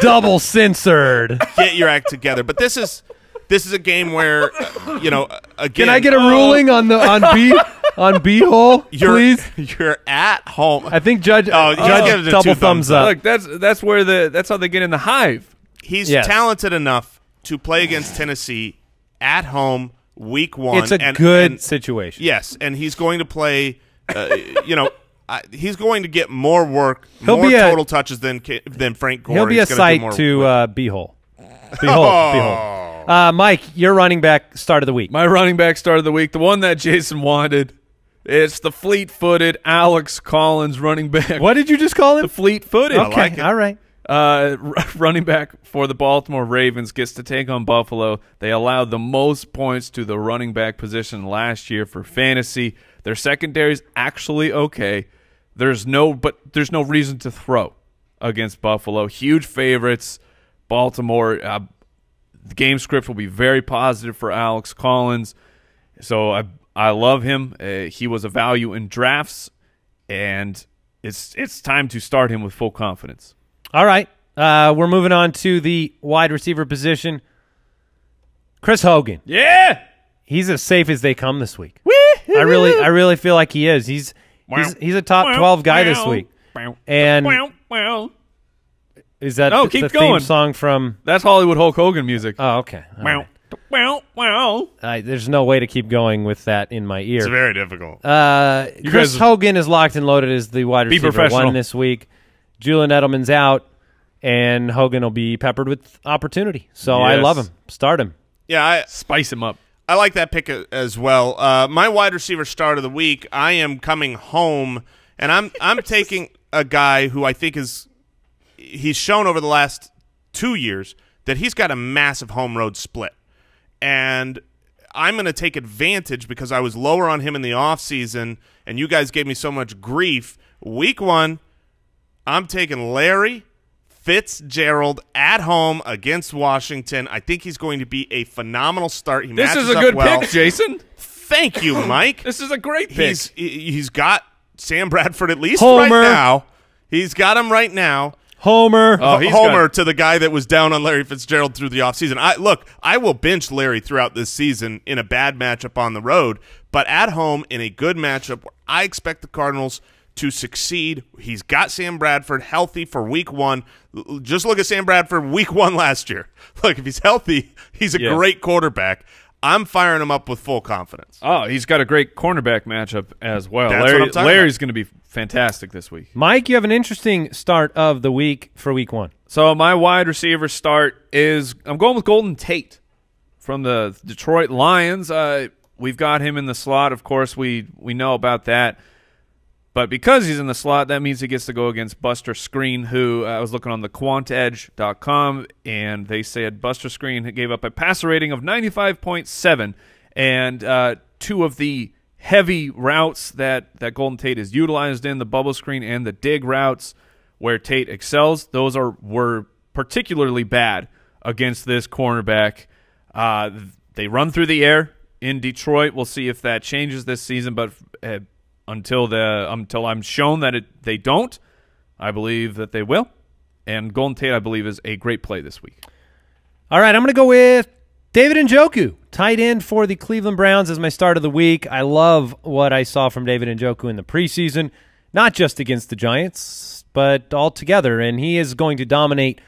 double censored. get your act together. But this is a game where, again. Can I get a ruling on B hole, please? You're at home. I think Judge. Judge Judge gives it double 2 thumbs up. Look, that's how they get in the hive. He's Yes. talented enough to play against Tennessee at home week 1. It's a good situation. Yes, and he's going to play. He's going to get more work, He'll more be total touches than Frank Gore. He'll be a He's gonna do sight more to work. B hole. B hole. Mike, your running back start of the week. My running back start of the week, the one that Jason wanted, it's the fleet-footed Alex Collins running back. What did you just call him? The fleet-footed. Okay, like it. all right. Running back for the Baltimore Ravens gets to take on Buffalo. They allowed the most points to the running back position last year for fantasy. Their secondary is actually okay. There's no reason to throw against Buffalo. Huge favorites. Baltimore. The game script will be very positive for Alex Collins. So I love him. He was a value in drafts, and it's time to start him with full confidence. All right. We're moving on to the wide receiver position. Chris Hogan. Yeah. He's as safe as they come this week. I really feel like he is. He's a top 12 guy this week. And is that keep the going. theme song from? That's Hollywood Hulk Hogan music. Oh, okay. All right. There's no way to keep going with that in my ear. It's very difficult. Chris Hogan is locked and loaded as the wide receiver professional. 1 this week. Julian Edelman's out, and Hogan will be peppered with opportunity. So I Yes. love him. Start him. Yeah, Spice him up. I like that pick as well. My wide receiver start of the week, I am coming home, and I'm taking a guy who I think he's shown over the last 2 years that he's got a massive home road split. And I'm going to take advantage because I was lower on him in the offseason, and you guys gave me so much grief. Week 1, I'm taking Larry Fitzgerald at home against Washington. I think he's going to be a phenomenal start. He This matches is a up good well. pick, Jason. Thank you, Mike. This is a great pick. He's got Sam Bradford at least Homer. right now. He's got him right now. Homer. Oh, he's Homer got- to the guy that was down on Larry Fitzgerald through the offseason. I will bench Larry throughout this season in a bad matchup on the road, but at home in a good matchup where I expect the Cardinals to succeed. He's got Sam Bradford healthy for week 1. Just look at Sam Bradford week 1 last year. Look, if he's healthy, he's a great quarterback. I'm firing him up with full confidence. Oh, he's got a great cornerback matchup as well. That's what I'm talking Larry's going to be fantastic this week. Mike, you have an interesting start of the week for week 1. So my wide receiver start is I'm going with Golden Tate from the Detroit Lions. We've got him in the slot. Of course, we know about that. But because he's in the slot, that means he gets to go against Buster Screen, who I was looking on the quantedge.com, and they said Buster Screen gave up a passer rating of 95.7, and two of the heavy routes that Golden Tate is utilized in, the bubble screen and the dig routes where Tate excels, those were particularly bad against this cornerback. They run through the air in Detroit. We'll see if that changes this season, but until I'm shown that they don't, I believe that they will. And Golden Tate, I believe, is a great play this week. All right, I'm going to go with David Njoku, tight end for the Cleveland Browns as my start of the week. I love what I saw from David Njoku in the preseason, not just against the Giants, but altogether. And he is going to dominate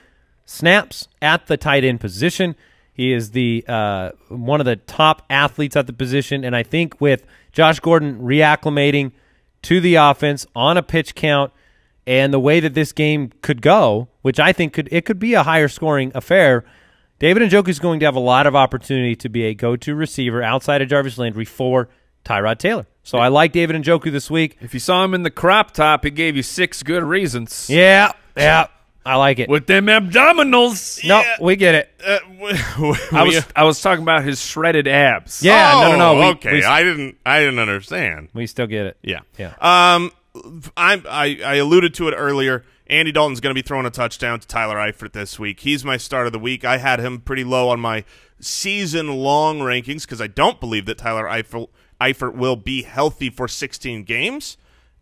snaps at the tight end position. He is the one of the top athletes at the position, and I think with Josh Gordon reacclimating to the offense on a pitch count and the way that this game could go, which I think could be a higher scoring affair, David Njoku is going to have a lot of opportunity to be a go-to receiver outside of Jarvis Landry for Tyrod Taylor. So I like David Njoku this week. If you saw him in the crop top, he gave you 6 good reasons. Yeah. I like it. With them abdominals. No, we get it. I was talking about his shredded abs. Yeah, no. Okay, I didn't understand. We still get it. Yeah. Yeah. I alluded to it earlier. Andy Dalton's going to be throwing a touchdown to Tyler Eifert this week. He's my start of the week. I had him pretty low on my season-long rankings because I don't believe that Tyler Eifert will be healthy for 16 games,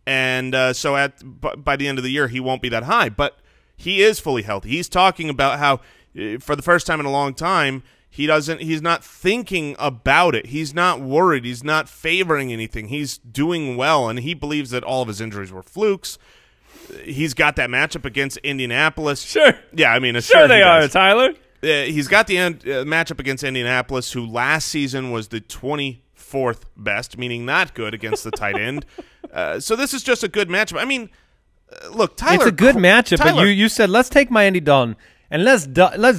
and so by the end of the year he won't be that high. But he is fully healthy. He's talking about how for the first time in a long time he's not thinking about it. He's not worried. He's not favoring anything. He's doing well, and he believes that all of his injuries were flukes. He's got that matchup against Indianapolis. Sure. Yeah, I mean, sure they are, Tyler. He's got the matchup against Indianapolis, who last season was the 24th best, meaning not good against the tight end. So this is just a good matchup. I mean, look, Tyler. It's a good matchup, but you said let's take my Andy Dalton and let's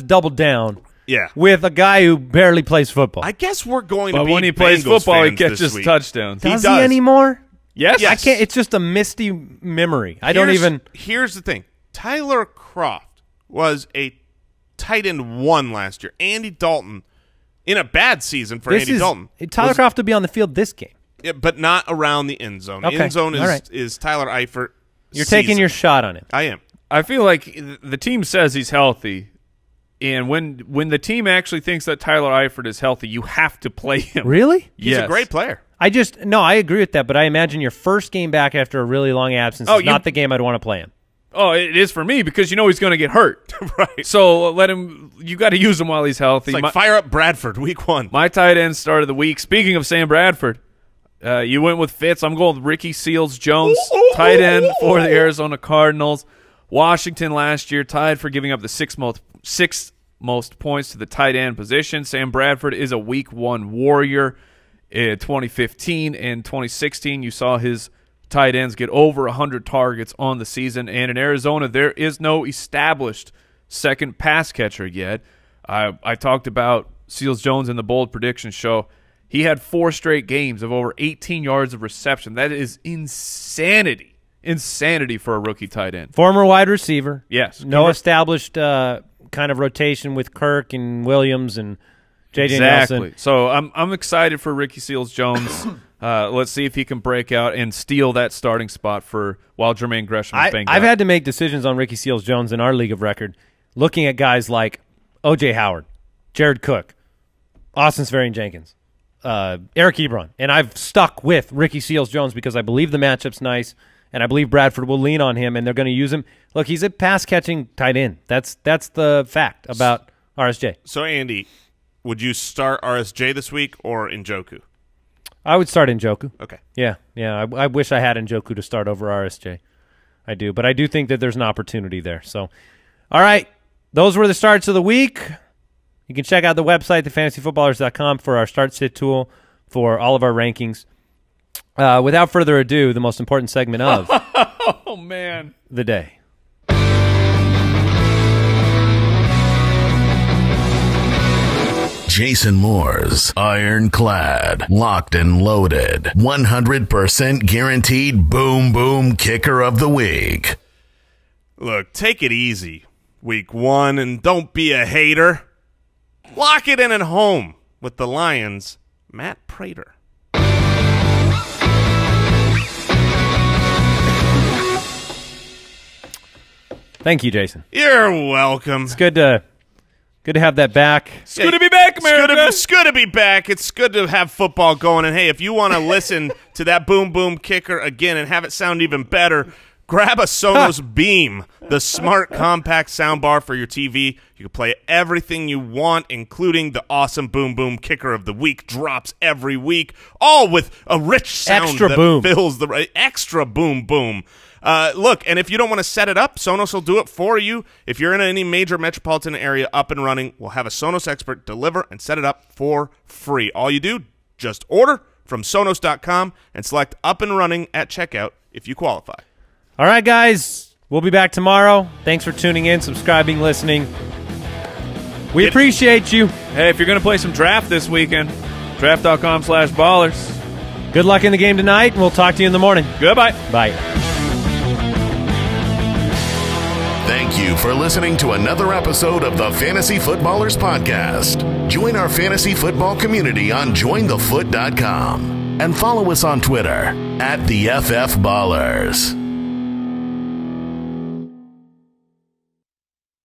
double down. Yeah, with a guy who barely plays football. I guess we're going to be. But when he plays Bengals football, he fans catches this touchdowns. Does he anymore? Yes. I can't. It's just a misty memory. I don't even. Here's the thing: Tyler Kroft was a tight end 1 last year. Andy Dalton, in a bad season for Andy Dalton, Tyler Kroft will be on the field this game. Yeah, but not around the end zone. Okay. The end zone All right. is Tyler Eifert. You're taking your shot on it. I am. I feel like the team says he's healthy, and when the team actually thinks that Tyler Eifert is healthy, you have to play him. Really? He's a great player. I agree with that, but I imagine your first game back after a really long absence is not the game I'd want to play him. Oh, it is for me because you know he's going to get hurt. Right. So let him. You got to use him while he's healthy. It's like fire up Bradford week 1. My tight end start of the week. Speaking of Sam Bradford, you went with Fitz. I'm going with Ricky Seals-Jones, tight end for the Arizona Cardinals. Washington last year tied for giving up the sixth most points to the tight end position. Sam Bradford is a week 1 warrior. In 2015 and 2016, you saw his tight ends get over 100 targets on the season. And in Arizona, there is no established second pass catcher yet. I talked about Seals-Jones in the Bold Prediction show. He had 4 straight games of over 18 yards of reception. That is insanity. Insanity for a rookie tight end. Former wide receiver. Yes. No established kind of rotation with Kirk and Williams and J.J. Exactly. Nelson. So I'm excited for Ricky Seals-Jones. Let's see if he can break out and steal that starting spot while Jermaine Gresham is banged I've out. had to make decisions on Ricky Seals-Jones in our league of record, looking at guys like O.J. Howard, Jared Cook, Austin Swearian-Jenkins, Eric Ebron, and I've stuck with Ricky Seals-Jones because I believe the matchup's nice, and I believe Bradford will lean on him, and they're going to use him. Look, he's a pass-catching tight end. That's the fact about RSJ. So, Andy, would you start RSJ this week or Njoku? I would start Njoku. Okay. Yeah. I wish I had Njoku to start over RSJ. I do, but I do think that there's an opportunity there. So, all right, those were the starts of the week. You can check out the website, thefantasyfootballers.com, for our start sit tool for all of our rankings. Without further ado, the most important segment of oh man, the day. Jason Moore's ironclad, locked and loaded, 100% guaranteed boom boom kicker of the week. Look, take it easy, week 1, and don't be a hater. Lock it in at home with the Lions' Matt Prater. Thank you, Jason. You're welcome. It's good to have that back. It's good to be back, America. It's good to be back. It's good to have football going. And, hey, if you want to listen to that boom boom kicker again and have it sound even better, grab a Sonos Beam, the smart compact soundbar for your TV. You can play everything you want, including the awesome boom boom kicker of the week drops every week, all with a rich sound Extra that boom. fills the extra boom boom. Look, and if you don't want to set it up, Sonos will do it for you. If you're in any major metropolitan area up and running, we'll have a Sonos expert deliver and set it up for free. All you do, just order from Sonos.com and select up and running at checkout if you qualify. All right, guys. We'll be back tomorrow. Thanks for tuning in, subscribing, listening. We appreciate you. Hey, if you're going to play some draft this weekend, draft.com/ballers. Good luck in the game tonight, and we'll talk to you in the morning. Goodbye. Bye. Thank you for listening to another episode of the Fantasy Footballers Podcast. Join our fantasy football community on jointhefoot.com and follow us on Twitter @TheFFBallers.